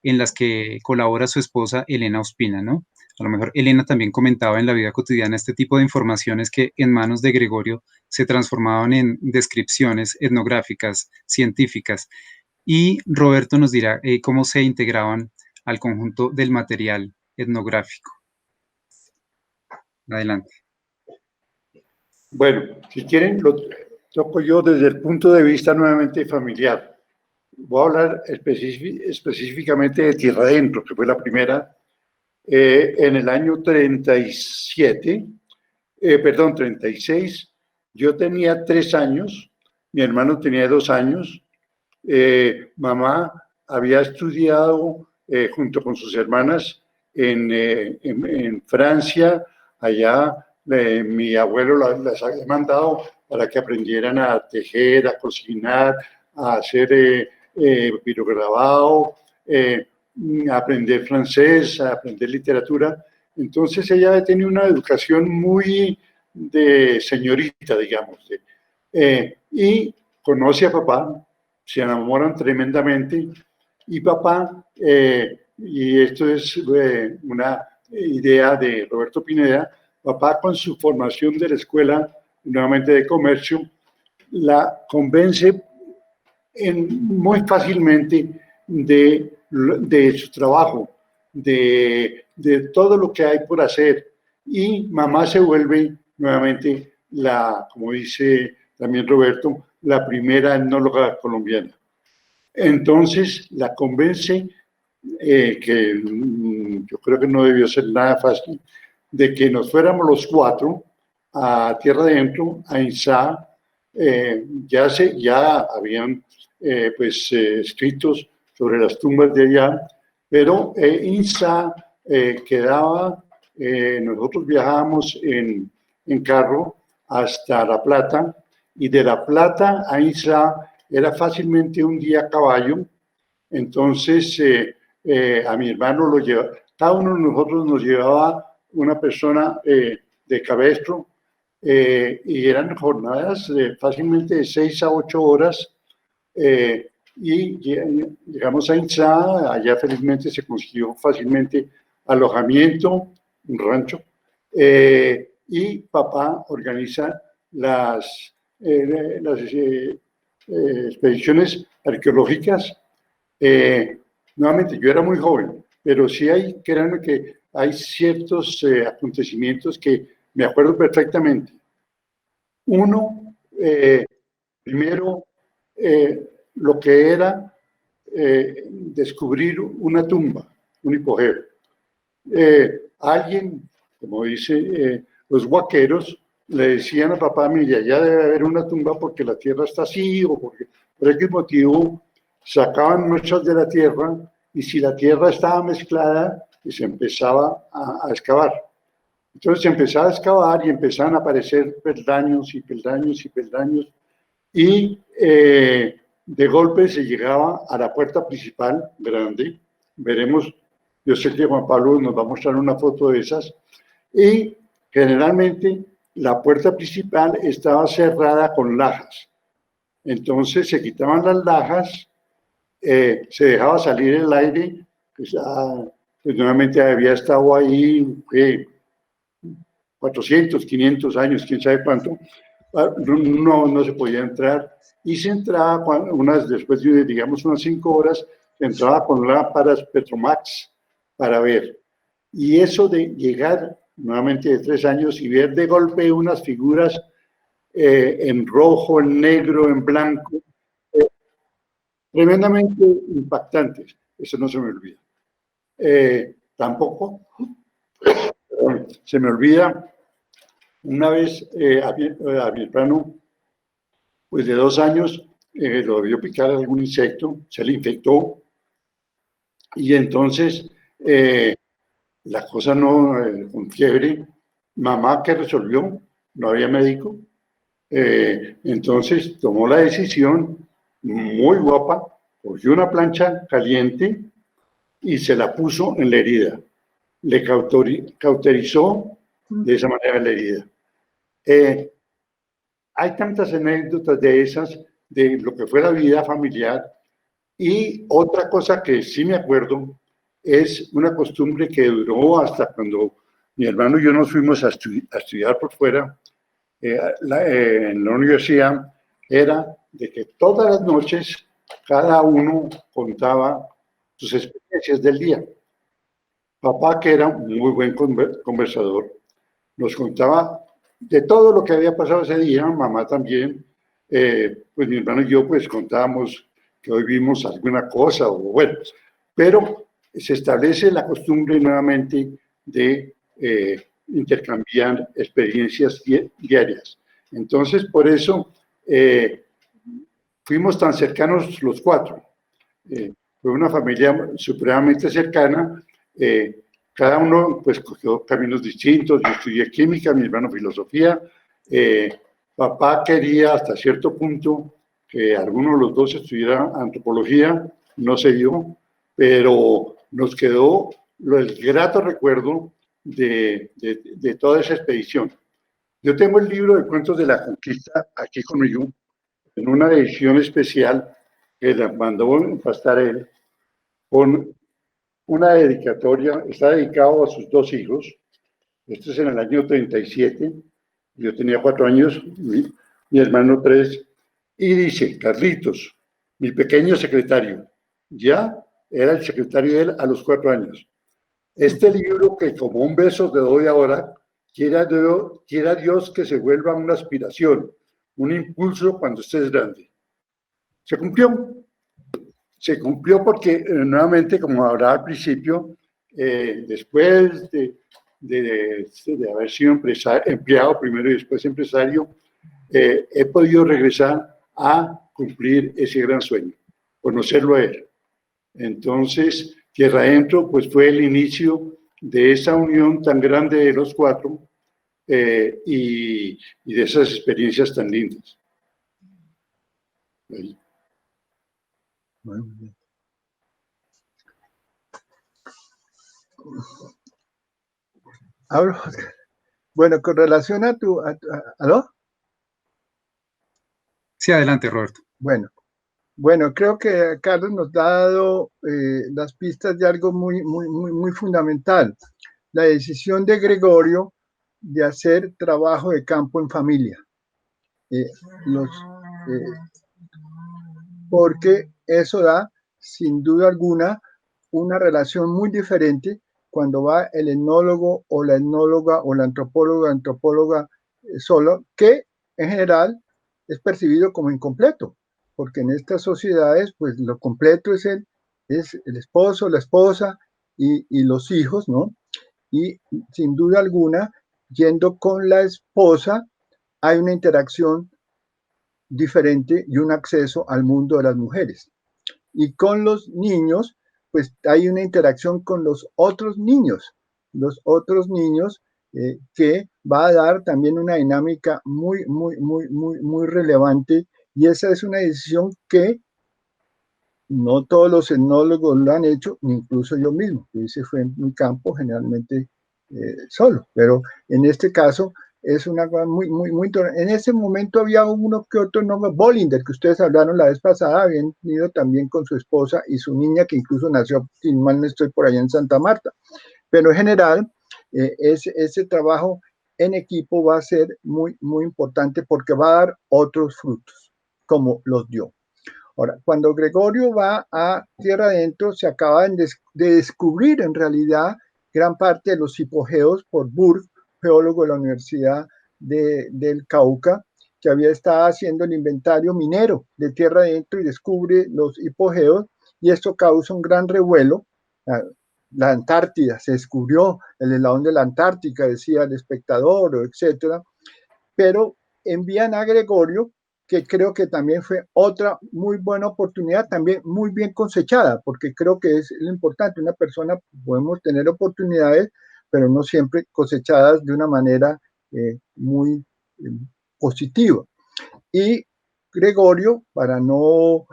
en las que colabora su esposa Elena Ospina, ¿no? A lo mejor Elena también comentaba en la vida cotidiana este tipo de informaciones que en manos de Gregorio se transformaban en descripciones etnográficas, científicas. Y Roberto nos dirá cómo se integraban al conjunto del material etnográfico. Adelante. Bueno, si quieren, lo toco yo desde el punto de vista nuevamente familiar. Voy a hablar específicamente de Tierra Adentro, que fue la primera, en el año 36. Yo tenía 3 años, mi hermano tenía 2 años, mamá había estudiado junto con sus hermanas en Francia, allá mi abuelo las había mandado para que aprendieran a tejer, a cocinar, a hacer pirograbado, a aprender francés, a aprender literatura. Entonces ella ha tenido una educación muy de señorita, digamos. Y conoce a papá, se enamoran tremendamente, y papá, y esto es una idea de Roberto Pineda, papá con su formación de la escuela, nuevamente de comercio, la convence muy fácilmente de su trabajo, de todo lo que hay por hacer, y mamá se vuelve nuevamente como dice también Roberto, la primera etnóloga colombiana. Entonces la convence, que yo creo que no debió ser nada fácil, de que nos fuéramos los 4 a Tierra Adentro, a INSA. Ya habían escritos sobre las tumbas de allá, pero INSA quedaba nosotros viajábamos en carro hasta La Plata, y de La Plata a Isla era fácilmente un día a caballo. Entonces a mi hermano lo llevaba, cada uno de nosotros nos llevaba una persona de cabestro, y eran jornadas fácilmente de 6 a 8 horas, y llegamos a Inzá. Allá felizmente se consiguió fácilmente alojamiento, un rancho, y papá organiza las expediciones arqueológicas. Nuevamente, yo era muy joven, pero sí créanme que hay ciertos acontecimientos que me acuerdo perfectamente. Uno, primero, lo que era descubrir una tumba, un hipogeo. Alguien, como dice, los huaqueros le decían a papá: mira, ya debe haber una tumba porque la tierra está así, o porque por aquel motivo sacaban muestras de la tierra, y si la tierra estaba mezclada, se empezaba a excavar. Entonces se empezaba a excavar y empezaban a aparecer peldaños y peldaños y peldaños, y de golpe se llegaba a la puerta principal grande. Veremos, yo sé que Juan Pablo nos va a mostrar una foto de esas, y generalmente la puerta principal estaba cerrada con lajas. Entonces se quitaban las lajas, se dejaba salir el aire, pues nuevamente había estado ahí 400, 500 años, quién sabe cuánto. No se podía entrar, y se entraba después de, digamos, unas 5 horas, se entraba con lámparas Petromax para ver. Y eso de llegar nuevamente de 3 años y ver de golpe unas figuras en rojo, en negro, en blanco, tremendamente impactantes. Eso no se me olvida. Tampoco se me olvida una vez a mi hermano, pues de 2 años, lo vio picar algún insecto, se le infectó, y entonces la cosa no, con fiebre. Mamá, ¿qué resolvió? No había médico. Entonces tomó la decisión, muy guapa, cogió una plancha caliente y se la puso en la herida. Le cauterizó de esa manera la herida. Hay tantas anécdotas de esas, de lo que fue la vida familiar. Y otra cosa que sí me acuerdo es una costumbre que duró hasta cuando mi hermano y yo nos fuimos a estudiar por fuera en la universidad. Era de que todas las noches cada uno contaba sus experiencias del día. Papá, que era un muy buen conversador, nos contaba de todo lo que había pasado ese día. Mamá también. Pues mi hermano y yo pues contábamos que hoy vimos alguna cosa, o bueno, pero se establece la costumbre nuevamente de intercambiar experiencias diarias. Entonces, por eso fuimos tan cercanos los 4. Fue una familia supremamente cercana. Cada uno pues cogió caminos distintos. Yo estudié química, mi hermano filosofía. Papá quería hasta cierto punto que alguno de los dos estudiara antropología, no se dio, pero nos quedó el grato recuerdo de toda esa expedición. Yo tengo el libro de cuentos de la conquista aquí conmigo, en una edición especial que la mandó empastar él, con una dedicatoria. Está dedicado a sus 2 hijos. Esto es en el año 37. Yo tenía 4 años, mi hermano 3, y dice: Carlitos, mi pequeño secretario, ya era el secretario de él a los 4 años. Este libro que como un beso te doy ahora, quiera Dios que se vuelva una aspiración, un impulso cuando estés grande. Se cumplió. Se cumplió porque nuevamente, como hablaba al principio, después de haber sido empleado primero y después empresario, he podido regresar a cumplir ese gran sueño, conocerlo a él. Entonces, Tierra Adentro pues fue el inicio de esa unión tan grande de los cuatro y de esas experiencias tan lindas. Ahí. Muy bien. Ahora, bueno, con relación a tu... ¿Aló? Sí, adelante, Roberto. Bueno, creo que Carlos nos ha dado las pistas de algo muy fundamental. La decisión de Gregorio de hacer trabajo de campo en familia. Porque eso da, sin duda alguna, una relación muy diferente cuando va el etnólogo o la etnóloga o la antropóloga solo, que en general es percibido como incompleto, porque en estas sociedades, pues lo completo es el esposo, la esposa y los hijos, ¿no? Y sin duda alguna, yendo con la esposa, hay una interacción diferente y un acceso al mundo de las mujeres. Y con los niños, pues hay una interacción con los otros niños que va a dar también una dinámica muy relevante. Y esa es una decisión que no todos los etnólogos lo han hecho, incluso yo mismo, que hice fue en mi campo, generalmente solo, pero en este caso es una cosa muy. En ese momento había uno que otro nombre, Bollinger, que ustedes hablaron la vez pasada, habían ido también con su esposa y su niña, que incluso nació, si mal no estoy, por allá en Santa Marta. Pero en general, ese trabajo en equipo va a ser muy importante porque va a dar otros frutos, como los dio. Ahora, cuando Gregorio va a Tierra Adentro, se acaban de descubrir en realidad gran parte de los hipogeos por Burg, geólogo de la Universidad del Cauca, que había estado haciendo el inventario minero de Tierra Adentro y descubre los hipogeos, y esto causa un gran revuelo. La Antártida, se descubrió el eslabón de la Antártica, decía el Espectador, etcétera, pero envían a Gregorio, que creo que también fue otra muy buena oportunidad, también muy bien cosechada, porque creo que es lo importante. Una persona, podemos tener oportunidades, pero no siempre cosechadas de una manera muy positiva. Y Gregorio, para no,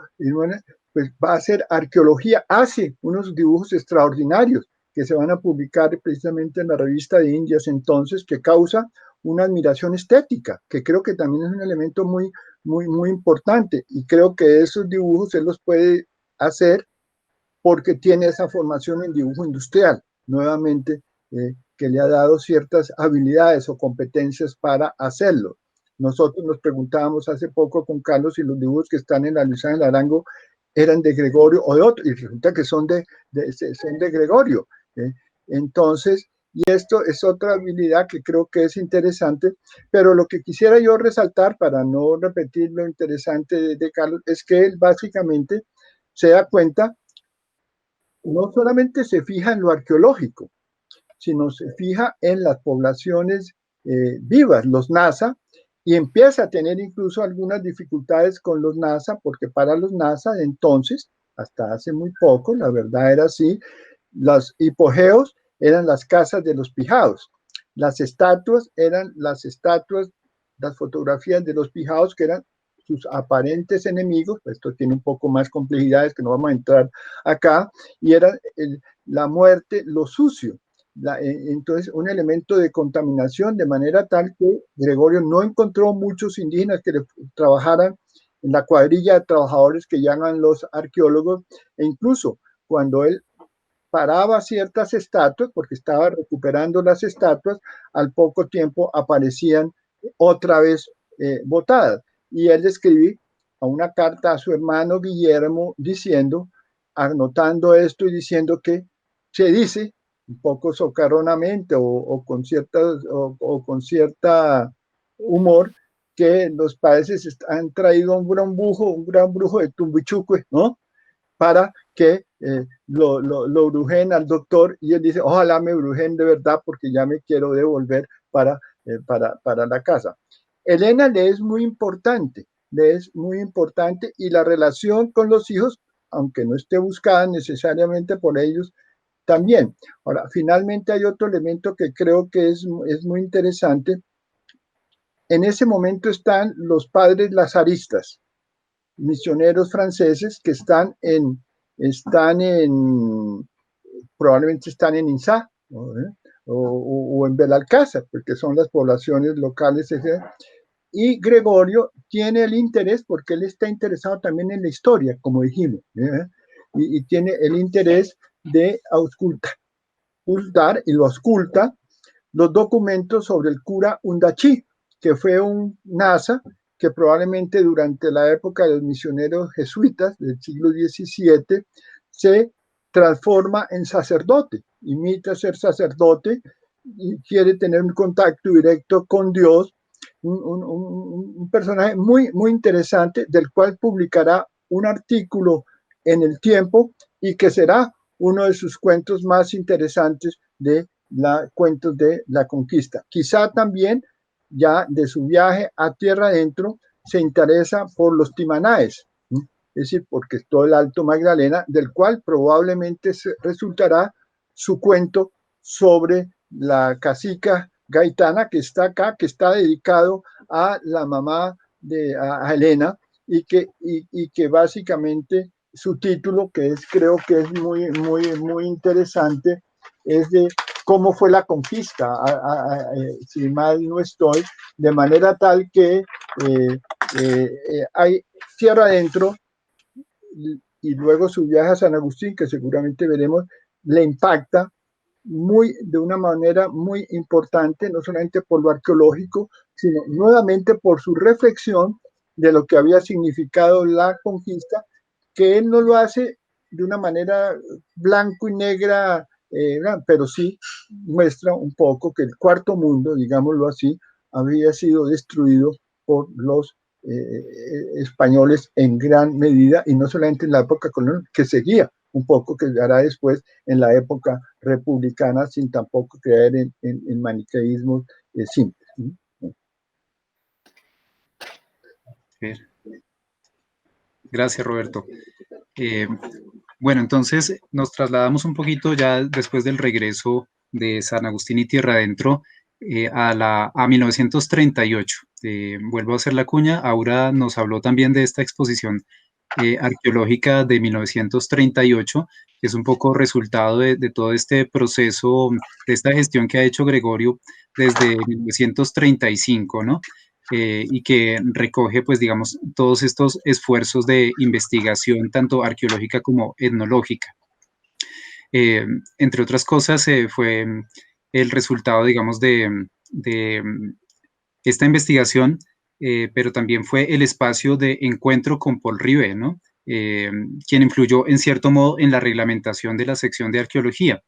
pues va a hacer arqueología, hace unos dibujos extraordinarios que se van a publicar precisamente en la revista de Indias entonces, que causa una admiración estética, que creo que también es un elemento muy importante, y creo que esos dibujos él los puede hacer porque tiene esa formación en dibujo industrial, nuevamente, que le ha dado ciertas habilidades o competencias para hacerlo. Nosotros nos preguntábamos hace poco con Carlos si los dibujos que están en la Luisana del Arango eran de Gregorio o de otro, y resulta que son de Gregorio. Entonces, y esto es otra habilidad que creo que es interesante, pero lo que quisiera yo resaltar, para no repetir lo interesante de Carlos, es que él básicamente se da cuenta, no solamente se fija en lo arqueológico, sino se fija en las poblaciones vivas, los NASA, y empieza a tener incluso algunas dificultades con los NASA, porque para los NASA entonces, hasta hace muy poco, la verdad era así, los hipogeos eran las casas de los pijaos, las estatuas eran las estatuas, las fotografías de los pijaos, que eran sus aparentes enemigos. Esto tiene un poco más complejidades que no vamos a entrar acá, y era la muerte, lo sucio. Entonces, un elemento de contaminación, de manera tal que Gregorio no encontró muchos indígenas que trabajaran en la cuadrilla de trabajadores que llaman los arqueólogos, e incluso cuando él paraba ciertas estatuas, porque estaba recuperando las estatuas, al poco tiempo aparecían otra vez botadas. Y él escribió una carta a su hermano Guillermo diciendo, anotando esto y diciendo que se dice, un poco socarronamente o con cierta humor, que los países han traído un gran brujo de Tumbichuque, ¿no? Para que lo brujen al doctor, y él dice, ojalá me brujen de verdad porque ya me quiero devolver para la casa. Elena le es muy importante, y la relación con los hijos, aunque no esté buscada necesariamente por ellos, también. Ahora, finalmente hay otro elemento que creo que es muy interesante. En ese momento están los padres lazaristas, misioneros franceses que probablemente están en Insá, ¿no? O en Belalcázar, porque son las poblaciones locales, etc. Y Gregorio tiene el interés, porque él está interesado también en la historia, como dijimos, y tiene el interés de auscultar y lo ausculta los documentos sobre el cura Undachí, que fue un nasa que probablemente durante la época de los misioneros jesuitas del siglo XVII se transforma en sacerdote, imita ser sacerdote y quiere tener un contacto directo con Dios, un personaje muy, muy interesante del cual publicará un artículo en El Tiempo y que será uno de sus cuentos más interesantes de cuentos de la conquista. Quizá también ya de su viaje a tierra adentro se interesa por los Timanaes, ¿sí? Es decir, porque todo el Alto Magdalena, del cual probablemente resultará su cuento sobre la cacica Gaitana que está acá, que está dedicado a la mamá de a Helena y que básicamente su título, que creo que es muy, muy, muy interesante, es de cómo fue la conquista, si mal no estoy, de manera tal que hay tierra adentro y luego su viaje a San Agustín, que seguramente veremos, le impacta de una manera muy importante, no solamente por lo arqueológico, sino nuevamente por su reflexión de lo que había significado la conquista, que él no lo hace de una manera blanco y negra, pero sí muestra un poco que el cuarto mundo, digámoslo así, había sido destruido por los españoles en gran medida, y no solamente en la época colonial, que seguía un poco, que hará después en la época republicana, sin tampoco creer en maniqueísmos simples. Gracias, Roberto. Bueno, entonces nos trasladamos un poquito ya después del regreso de San Agustín y Tierra Adentro a 1938. Vuelvo a hacer la cuña. Aura nos habló también de esta exposición arqueológica de 1938, que es un poco resultado de todo este proceso, de esta gestión que ha hecho Gregorio desde 1935, ¿no? Y que recoge, pues, digamos, todos estos esfuerzos de investigación, tanto arqueológica como etnológica. Entre otras cosas, fue el resultado, digamos, de esta investigación, pero también fue el espacio de encuentro con Paul Rivet, ¿no? Quien influyó en cierto modo en la reglamentación de la sección de arqueología.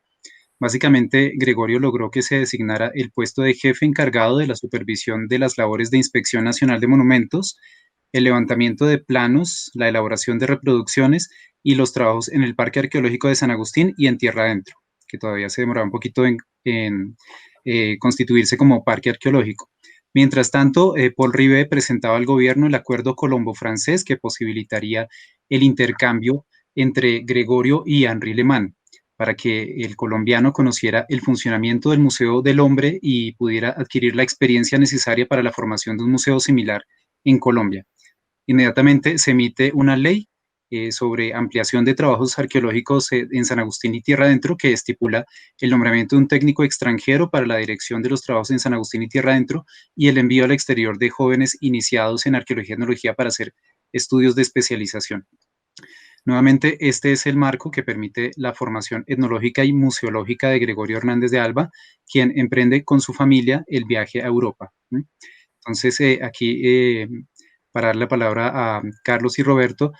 Básicamente, Gregorio logró que se designara el puesto de jefe encargado de la supervisión de las labores de Inspección Nacional de Monumentos, el levantamiento de planos, la elaboración de reproducciones y los trabajos en el Parque Arqueológico de San Agustín y en Tierra Adentro, que todavía se demoraba un poquito en constituirse como parque arqueológico. Mientras tanto, Paul Rivet presentaba al gobierno el acuerdo colombo-francés que posibilitaría el intercambio entre Gregorio y Henri Lehmann, para que el colombiano conociera el funcionamiento del Museo del Hombre y pudiera adquirir la experiencia necesaria para la formación de un museo similar en Colombia. Inmediatamente se emite una ley sobre ampliación de trabajos arqueológicos en San Agustín y Tierra Adentro, que estipula el nombramiento de un técnico extranjero para la dirección de los trabajos en San Agustín y Tierra Adentro y el envío al exterior de jóvenes iniciados en arqueología y etnología para hacer estudios de especialización. Nuevamente, este es el marco que permite la formación etnológica y museológica de Gregorio Hernández de Alba, quien emprende con su familia el viaje a Europa. Entonces, aquí, para dar la palabra a Carlos y Roberto,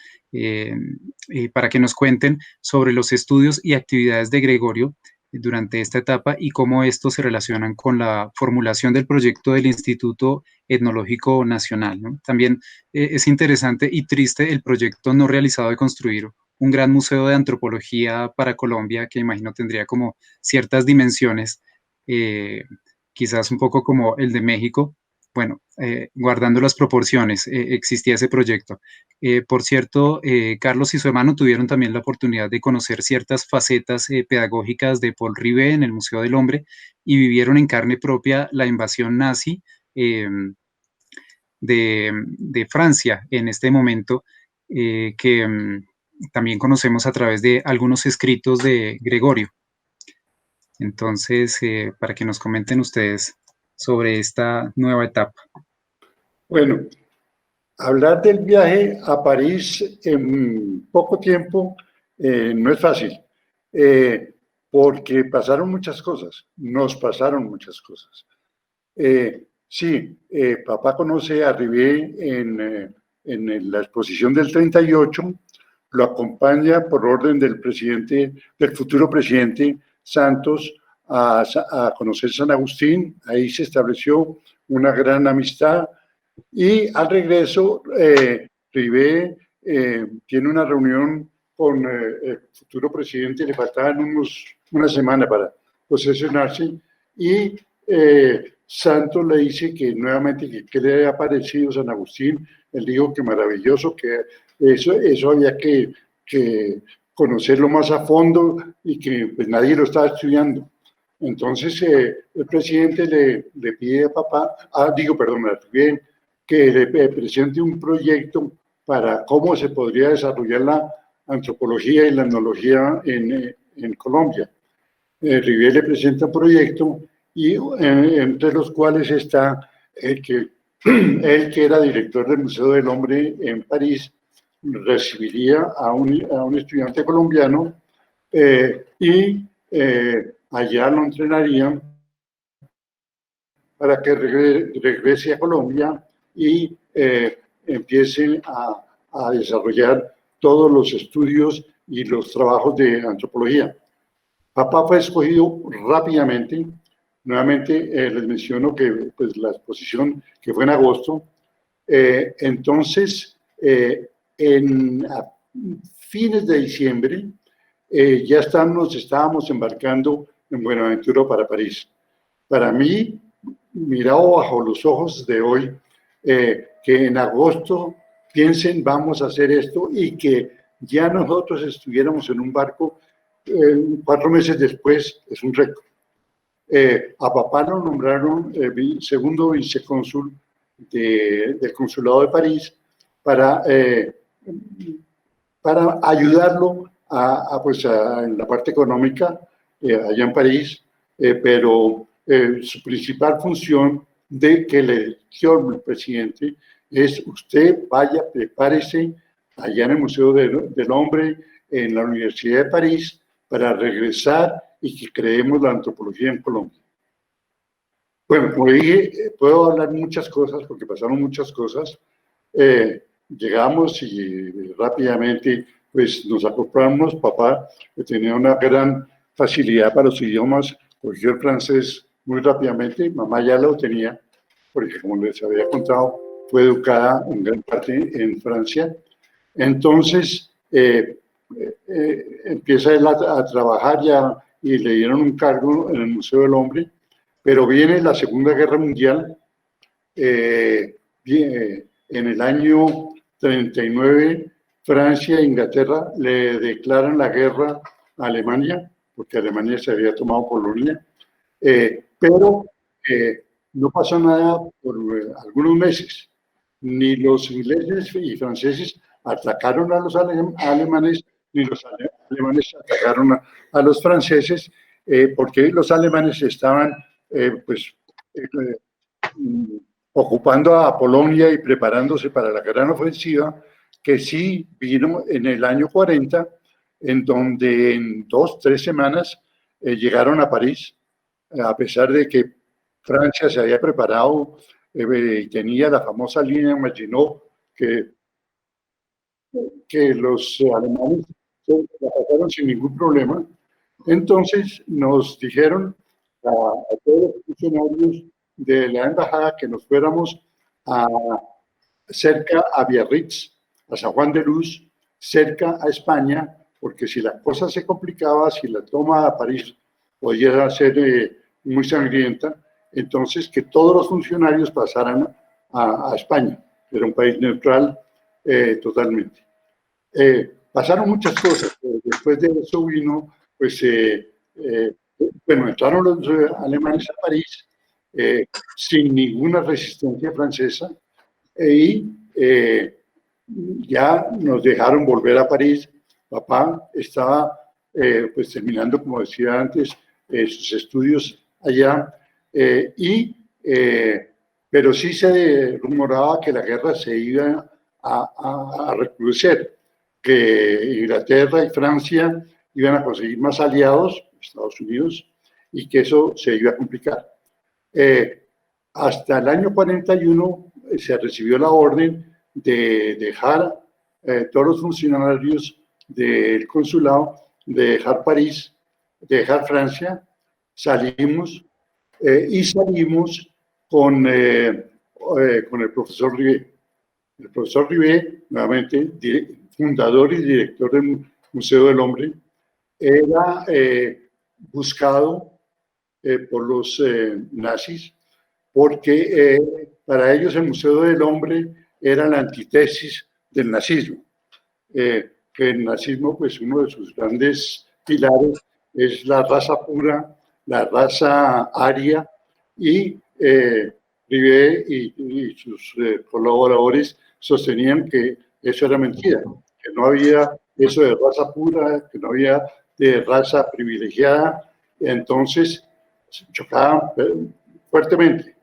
para que nos cuenten sobre los estudios y actividades de Gregorio durante esta etapa y cómo estos se relacionan con la formulación del proyecto del Instituto Etnológico Nacional, ¿no? También es interesante y triste el proyecto no realizado de construir un gran museo de antropología para Colombia, que imagino tendría como ciertas dimensiones, quizás un poco como el de México. Bueno, guardando las proporciones, existía ese proyecto. Por cierto, Carlos y su hermano tuvieron también la oportunidad de conocer ciertas facetas pedagógicas de Paul Rivet en el Museo del Hombre y vivieron en carne propia la invasión nazi de Francia en este momento, que también conocemos a través de algunos escritos de Gregorio. Entonces, para que nos comenten ustedes sobre esta nueva etapa. Bueno, hablar del viaje a París en poco tiempo no es fácil, porque pasaron muchas cosas, nos pasaron muchas cosas. Sí, papá conoce a Rivet en la exposición del 38, lo acompaña por orden del presidente, del futuro presidente Santos, a conocer San Agustín. Ahí se estableció una gran amistad y al regreso Rivet tiene una reunión con el futuro presidente, le faltaban una semana para posesionarse y Santos le dice que nuevamente que le había parecido San Agustín. Él dijo que maravilloso, que eso había que conocerlo más a fondo y que pues, nadie lo estaba estudiando. Entonces el presidente le pide a papá, Rivet, que le presente un proyecto para cómo se podría desarrollar la antropología y la etnología en Colombia. Rivet le presenta un proyecto y entre los cuales está él que era director del Museo del Hombre en París, recibiría a un estudiante colombiano y allá lo entrenarían para que regrese a Colombia y empiecen a desarrollar todos los estudios y los trabajos de antropología. Papá fue escogido rápidamente. Nuevamente les menciono que pues, la exposición que fue en agosto. Entonces, a fines de diciembre ya estábamos embarcando en Buenaventura para París. Para mí, mirado bajo los ojos de hoy, que en agosto piensen vamos a hacer esto y que ya nosotros estuviéramos en un barco 4 meses después es un récord. A papá lo nombraron segundo vicecónsul del Consulado de París para ayudarlo en la parte económica allá en París, pero su principal función de que le dio el presidente es usted vaya, prepárese allá en el Museo del Hombre, en la Universidad de París, para regresar y que creemos la antropología en Colombia. Bueno, como dije, puedo hablar muchas cosas porque pasaron muchas cosas. Llegamos y rápidamente pues, nos acoplamos. Papá tenía una gran facilidad para los idiomas, cogió el francés muy rápidamente. Mamá ya lo tenía, porque como les había contado, fue educada en gran parte en Francia. Entonces, empieza él a trabajar ya y le dieron un cargo en el Museo del Hombre, pero viene la Segunda Guerra Mundial. En el año 39, Francia e Inglaterra le declaran la guerra a Alemania, porque Alemania se había tomado Polonia, pero no pasó nada por algunos meses. Ni los ingleses y franceses atacaron a los alemanes, ni los alemanes atacaron a los franceses, porque los alemanes estaban ocupando a Polonia y preparándose para la gran ofensiva, que sí vino en el año 40, en donde en 2-3 semanas llegaron a París, a pesar de que Francia se había preparado y tenía la famosa línea Maginot que los alemanes la pasaron sin ningún problema. Entonces nos dijeron a todos los funcionarios de la embajada que nos fuéramos cerca a Biarritz, a San Juan de Luz, cerca a España, porque si la cosa se complicaba, si la toma a París podía ser muy sangrienta, entonces que todos los funcionarios pasaran a España. Era un país neutral totalmente. Pasaron muchas cosas. Después de eso vino, pues, bueno, entraron los alemanes a París sin ninguna resistencia francesa y ya nos dejaron volver a París. Papá estaba pues terminando, como decía antes, sus estudios allá pero sí se rumoraba que la guerra se iba a recrudecer, que Inglaterra y Francia iban a conseguir más aliados, Estados Unidos, y que eso se iba a complicar. Hasta el año 41 se recibió la orden de dejar todos los funcionarios del consulado, de dejar París, de dejar Francia, salimos y salimos con el profesor Rivet. El profesor Rivet, nuevamente fundador y director del Museo del Hombre, era buscado por los nazis porque para ellos el Museo del Hombre era la antítesis del nazismo. Que el nazismo, pues uno de sus grandes pilares es la raza pura, la raza aria, y Rivet y sus colaboradores sostenían que eso era mentira, que no había eso de raza pura, que no había de raza privilegiada. Entonces chocaban fuertemente.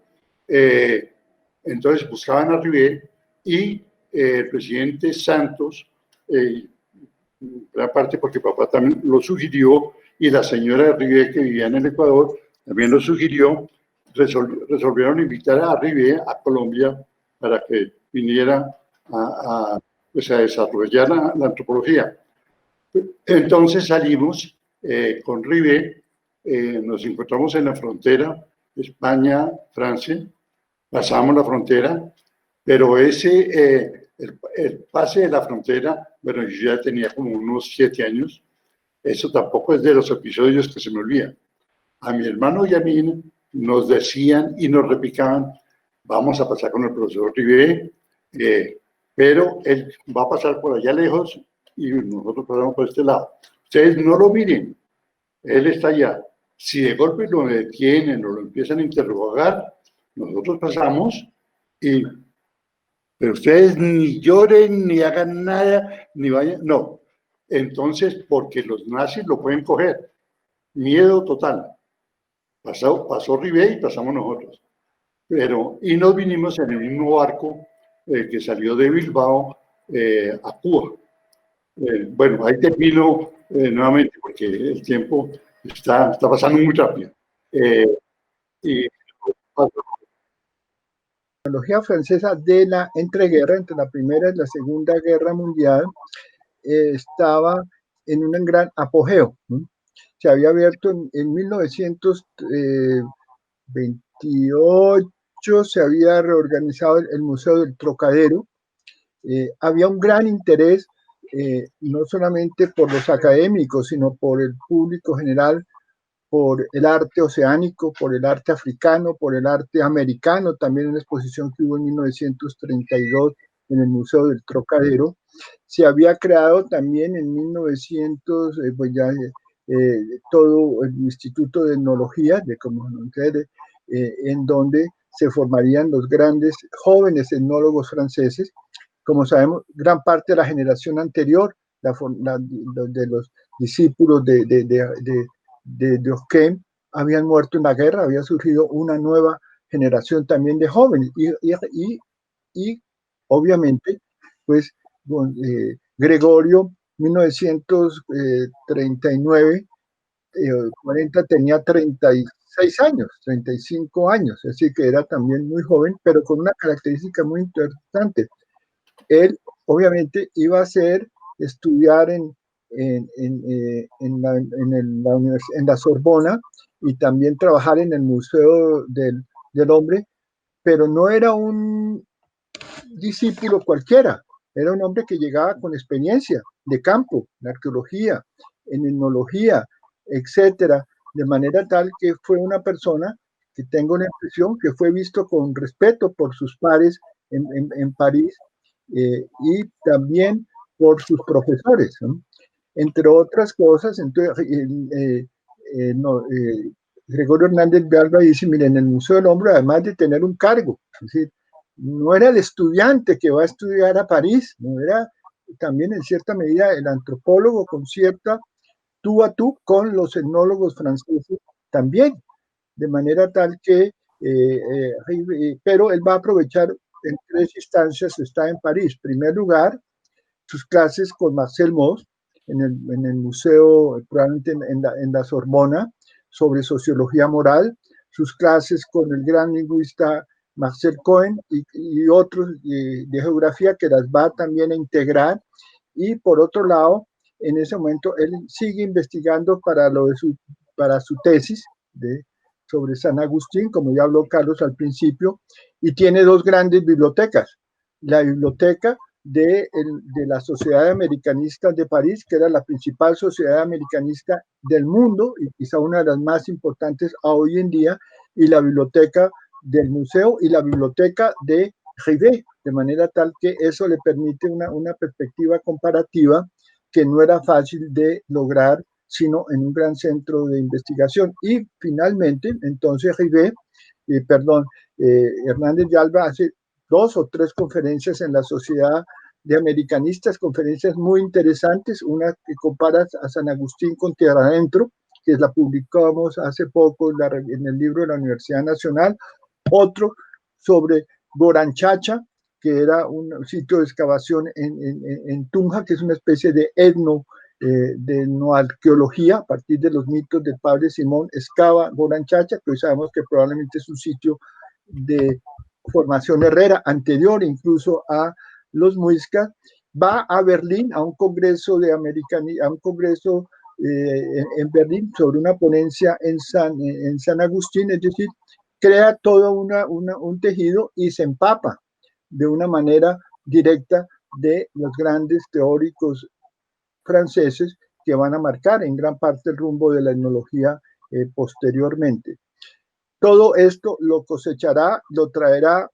Entonces buscaban a Rivet y el presidente Santos, gran parte porque papá también lo sugirió y la señora Rivet, que vivía en el Ecuador, también lo sugirió. Resolvieron invitar a Rivet a Colombia para que viniera pues a desarrollar la antropología. Entonces salimos con Rivet, nos encontramos en la frontera España-Francia, pasamos la frontera, pero el pase de la frontera, bueno, yo ya tenía como unos 7 años, eso tampoco es de los episodios que se me olvidan. A mi hermano y a mí nos decían y nos repicaban, vamos a pasar con el profesor Rivet, pero él va a pasar por allá lejos y nosotros pasamos por este lado. Ustedes no lo miren, él está allá. Si de golpe lo detienen o lo empiezan a interrogar, nosotros pasamos pero ustedes ni lloren, ni hagan nada, ni vayan, no. Entonces, porque los nazis lo pueden coger. Miedo total. Pasó Rivet y pasamos nosotros. Y nos vinimos en el mismo barco que salió de Bilbao a Cuba. Bueno, ahí termino nuevamente porque el tiempo está pasando muy rápido. Y la tecnología francesa de la entreguerra, entre la Primera y la Segunda Guerra Mundial, estaba en un gran apogeo, ¿no? Se había abierto en 1928, se había reorganizado el Museo del Trocadero. Había un gran interés, no solamente por los académicos, sino por el público general, por el arte oceánico, por el arte africano, por el arte americano, también una exposición que hubo en 1932 en el Museo del Trocadero. Se había creado también en 1900, pues ya todo el Instituto de Etnología, en donde se formarían los grandes jóvenes etnólogos franceses. Como sabemos, gran parte de la generación anterior, de los discípulos de Durkheim, habían muerto en la guerra, había surgido una nueva generación también de jóvenes. Y obviamente, pues, Gregorio, 1939, 40, tenía 36 años, 35 años, así que era también muy joven, pero con una característica muy interesante. Él, obviamente, iba a estudiar en la Sorbona y también trabajar en el Museo del Hombre, pero no era un discípulo cualquiera, era un hombre que llegaba con experiencia de campo, en arqueología, en etnología, etcétera, de manera tal que fue una persona que tengo la impresión que fue visto con respeto por sus pares en París, y también por sus profesores, ¿no? Entre otras cosas. Entonces, Gregorio Hernández de Alba dice, miren, en el Museo del Hombre, además de tener un cargo, es decir, no era el estudiante que va a estudiar a París, no era también en cierta medida el antropólogo con cierta tú a tú con los etnólogos franceses también, de manera tal que, pero él va a aprovechar en 3 instancias. Está en París. En primer lugar, sus clases con Marcel Mauss en el museo, probablemente en la Sorbona, sobre sociología moral, sus clases con el gran lingüista Marcel Cohen y otros de geografía que las va también a integrar. Y por otro lado, en ese momento, él sigue investigando para su tesis sobre San Agustín, como ya habló Carlos al principio, y tiene 2 grandes bibliotecas. La biblioteca de la Sociedad Americanista de París, que era la principal sociedad americanista del mundo y quizá una de las más importantes hoy en día, y la biblioteca del museo y la biblioteca de Rivet, de manera tal que eso le permite una perspectiva comparativa que no era fácil de lograr sino en un gran centro de investigación. Y finalmente, entonces Rivet, Hernández de Alba hace 2 o 3 conferencias en la Sociedad de Americanistas, conferencias muy interesantes, una que compara a San Agustín con Tierra Adentro, que la publicamos hace poco en el libro de la Universidad Nacional, otro sobre Goranchacha, que era un sitio de excavación en Tunja, que es una especie de etnoarqueología, a partir de los mitos del padre Simón, excava Goranchacha, que hoy sabemos que probablemente es un sitio de formación herrera, anterior incluso a los muiscas. Va a Berlín a un congreso en Berlín sobre una ponencia en San Agustín, es decir, crea todo un tejido y se empapa de una manera directa de los grandes teóricos franceses que van a marcar en gran parte el rumbo de la etnología posteriormente. Todo esto lo cosechará, lo traerá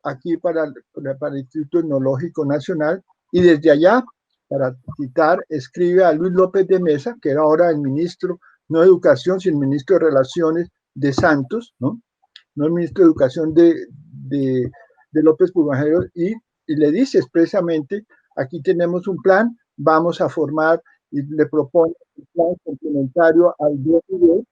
aquí para el Instituto Etnológico Nacional, y desde allá, para citar, escribe a Luis López de Mesa, que era ahora el ministro, no de Educación, sino el ministro de Relaciones de Santos, ¿no? No el ministro de Educación de López Pumarejo, y le dice expresamente, aquí tenemos un plan, vamos a formar, y le propone un plan complementario al DFD,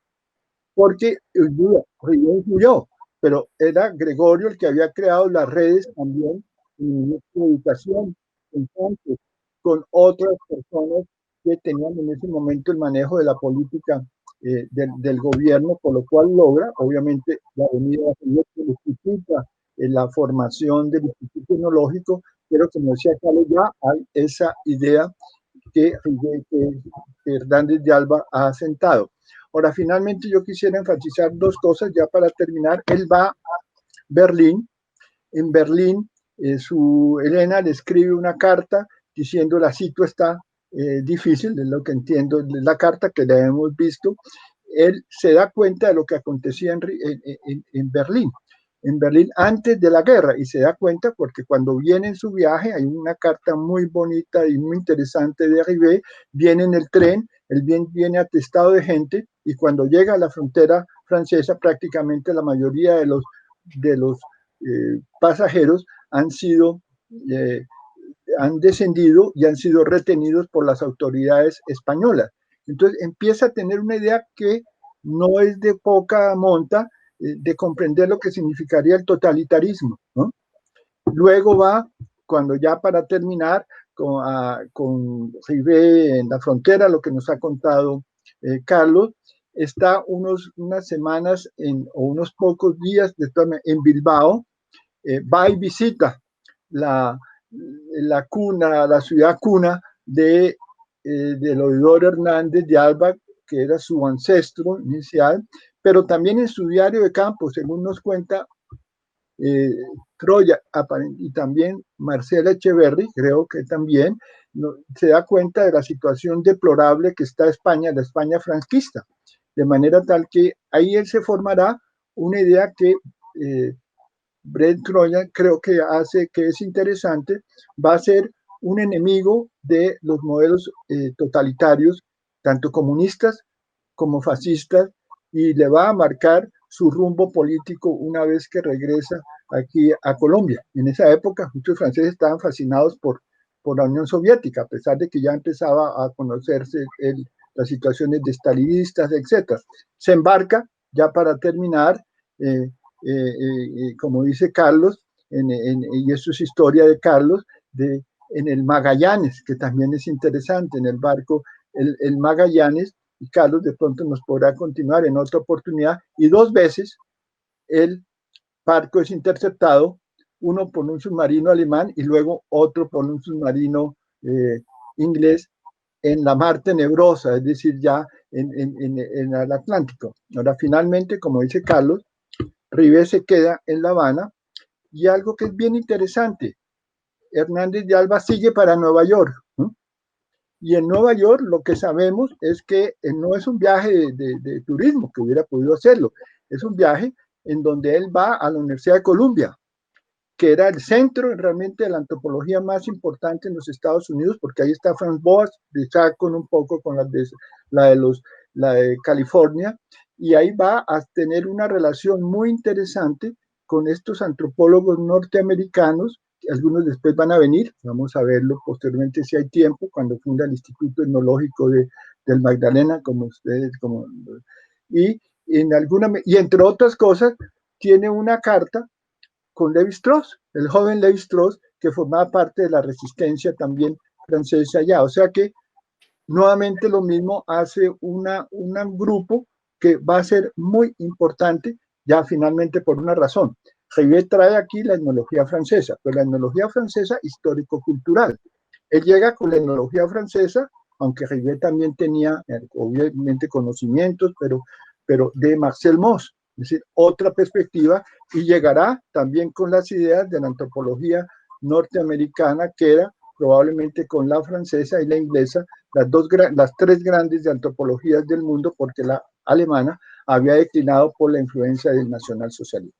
porque Rivet influyó, pero era Gregorio el que había creado las redes también en el Ministerio de Educación, entonces, con otras personas que tenían en ese momento el manejo de la política del gobierno, por lo cual logra, obviamente, la venida del Instituto, la formación del Instituto Tecnológico, pero como decía Carlos, ya hay esa idea que Hernández de Alba ha asentado. Ahora, finalmente yo quisiera enfatizar 2 cosas ya para terminar. Él va a Berlín. En Berlín, Elena le escribe una carta diciendo, la cita está difícil, es lo que entiendo, es la carta que la hemos visto. Él se da cuenta de lo que acontecía en Berlín antes de la guerra, y se da cuenta porque cuando viene en su viaje, hay una carta muy bonita y muy interesante de Rivet, viene en el tren, él viene atestado de gente, y cuando llega a la frontera francesa, prácticamente la mayoría de los pasajeros han descendido y han sido retenidos por las autoridades españolas. Entonces empieza a tener una idea que no es de poca monta, de comprender lo que significaría el totalitarismo, ¿no? Luego va, cuando ya para terminar, con Rivet en la frontera, lo que nos ha contado Carlos, está unas semanas o unos pocos días en Bilbao, va y visita la ciudad cuna del oidor Hernández de Alba, que era su ancestro inicial, pero también en su diario de campo, según nos cuenta Troya, y también Marcela Echeverry, creo que también, se da cuenta de la situación deplorable que está España, la España franquista, de manera tal que ahí él se formará una idea que Brent Troyan, creo que hace que es interesante, va a ser un enemigo de los modelos totalitarios, tanto comunistas como fascistas, y le va a marcar su rumbo político una vez que regresa aquí a Colombia. En esa época muchos franceses estaban fascinados por la Unión Soviética, a pesar de que ya empezaba a conocerse las situaciones de stalinistas, etc. Se embarca, ya para terminar, como dice Carlos, y eso es historia de Carlos, en el Magallanes, que también es interesante, en el barco el Magallanes, y Carlos de pronto nos podrá continuar en otra oportunidad, y 2 veces el barco es interceptado, uno por un submarino alemán y luego otro por un submarino inglés en la Mar Tenebrosa, es decir, ya en el Atlántico. Ahora, finalmente, como dice Carlos, Rivé se queda en La Habana, y algo que es bien interesante, Hernández de Alba sigue para Nueva York, ¿no? Y en Nueva York lo que sabemos es que no es un viaje de turismo, que hubiera podido hacerlo, es un viaje en donde él va a la Universidad de Columbia, que era el centro realmente de la antropología más importante en los Estados Unidos, porque ahí está Franz Boas, de con un poco con la de California, y ahí va a tener una relación muy interesante con estos antropólogos norteamericanos, algunos después van a venir, vamos a verlo posteriormente si hay tiempo, cuando funda el Instituto Etnológico del Magdalena, como ustedes, y, y entre otras cosas, tiene una carta con Lévi-Strauss, el joven Lévi-Strauss, que formaba parte de la resistencia también francesa allá. O sea que nuevamente lo mismo hace un grupo que va a ser muy importante, ya finalmente por una razón. Rivet trae aquí la etnología francesa, pero la etnología francesa histórico-cultural. Él llega con la etnología francesa, aunque Rivet también tenía, obviamente, conocimientos, pero de Marcel Mauss, es decir, otra perspectiva, y llegará también con las ideas de la antropología norteamericana, que era probablemente con la francesa y la inglesa, las 3 grandes de antropologías del mundo, porque la alemana había declinado por la influencia del nacionalsocialismo.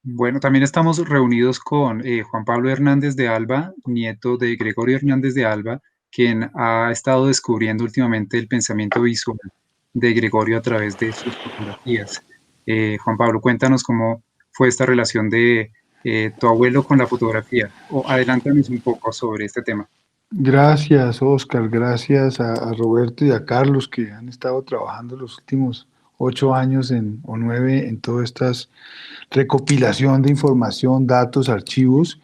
Bueno, también estamos reunidos con Juan Pablo Hernández de Alba, nieto de Gregorio Hernández de Alba, quien ha estado descubriendo últimamente el pensamiento visual de Gregorio a través de sus fotografías. Juan Pablo, cuéntanos cómo fue esta relación de tu abuelo con la fotografía, o adelántanos un poco sobre este tema. Gracias, Oscar. Gracias a Roberto y a Carlos, que han estado trabajando los últimos 8 años o 9 en todas estas recopilación de información, datos, archivos.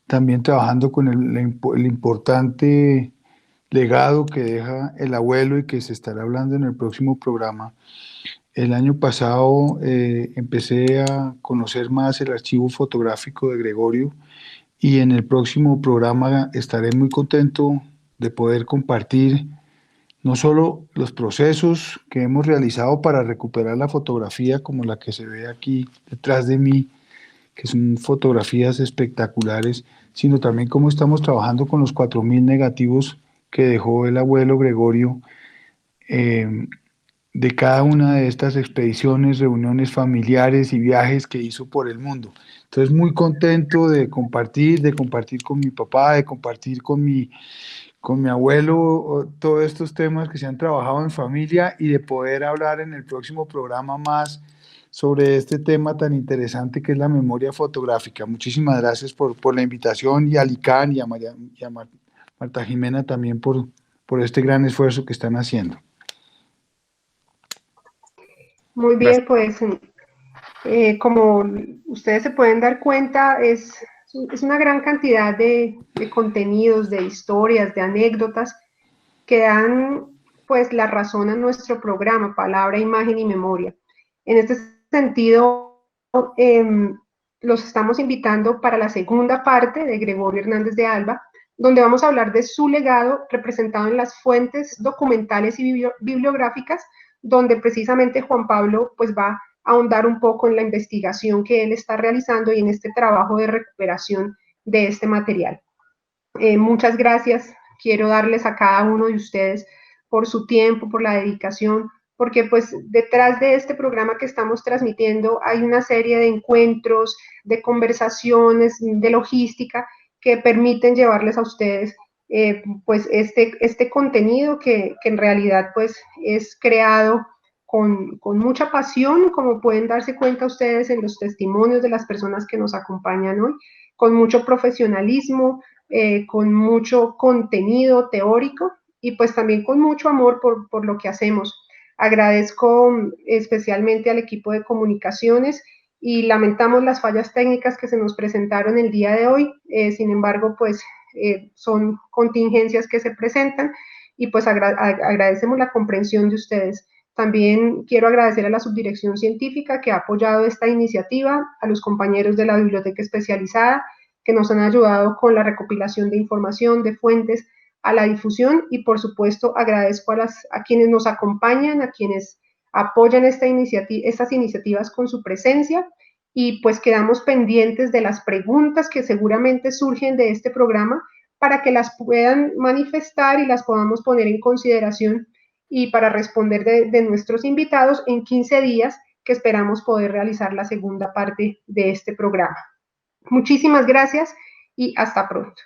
También trabajando con el importante legado que deja el abuelo y que se estará hablando en el próximo programa. El año pasado empecé a conocer más el archivo fotográfico de Gregorio, y en el próximo programa estaré muy contento de poder compartir no solo los procesos que hemos realizado para recuperar la fotografía, como la que se ve aquí detrás de mí, que son fotografías espectaculares, sino también cómo estamos trabajando con los 4.000 negativos que dejó el abuelo Gregorio de cada una de estas expediciones, reuniones familiares y viajes que hizo por el mundo. Entonces, muy contento de compartir con mi papá, de compartir con mi abuelo todos estos temas que se han trabajado en familia, y de poder hablar en el próximo programa más sobre este tema tan interesante que es la memoria fotográfica. Muchísimas gracias por la invitación, y a Licán y a Marta Jimena también por este gran esfuerzo que están haciendo. Muy bien, pues como ustedes se pueden dar cuenta, es una gran cantidad de contenidos, de historias, de anécdotas que dan pues la razón a nuestro programa, Palabra, Imagen y Memoria. En este sentido, los estamos invitando para la segunda parte de Gregorio Hernández de Alba, donde vamos a hablar de su legado representado en las fuentes documentales y bibliográficas, donde precisamente Juan Pablo pues va a ahondar un poco en la investigación que él está realizando y en este trabajo de recuperación de este material. Muchas gracias. Quiero darles a cada uno de ustedes por su tiempo, por la dedicación, porque pues detrás de este programa que estamos transmitiendo hay una serie de encuentros, de conversaciones, de logística que permiten llevarles a ustedes pues este contenido que en realidad pues es creado con mucha pasión, como pueden darse cuenta ustedes en los testimonios de las personas que nos acompañan hoy, con mucho profesionalismo, con mucho contenido teórico y pues también con mucho amor por lo que hacemos. Agradezco especialmente al equipo de comunicaciones y lamentamos las fallas técnicas que se nos presentaron el día de hoy. Sin embargo, pues son contingencias que se presentan y pues agradecemos la comprensión de ustedes. También quiero agradecer a la Subdirección Científica que ha apoyado esta iniciativa, a los compañeros de la Biblioteca Especializada que nos han ayudado con la recopilación de información, de fuentes, a la difusión y por supuesto agradezco a quienes nos acompañan, a quienes apoyan estas iniciativas con su presencia y pues quedamos pendientes de las preguntas que seguramente surgen de este programa para que las puedan manifestar y las podamos poner en consideración y para responder de nuestros invitados en 15 días que esperamos poder realizar la segunda parte de este programa. Muchísimas gracias y hasta pronto.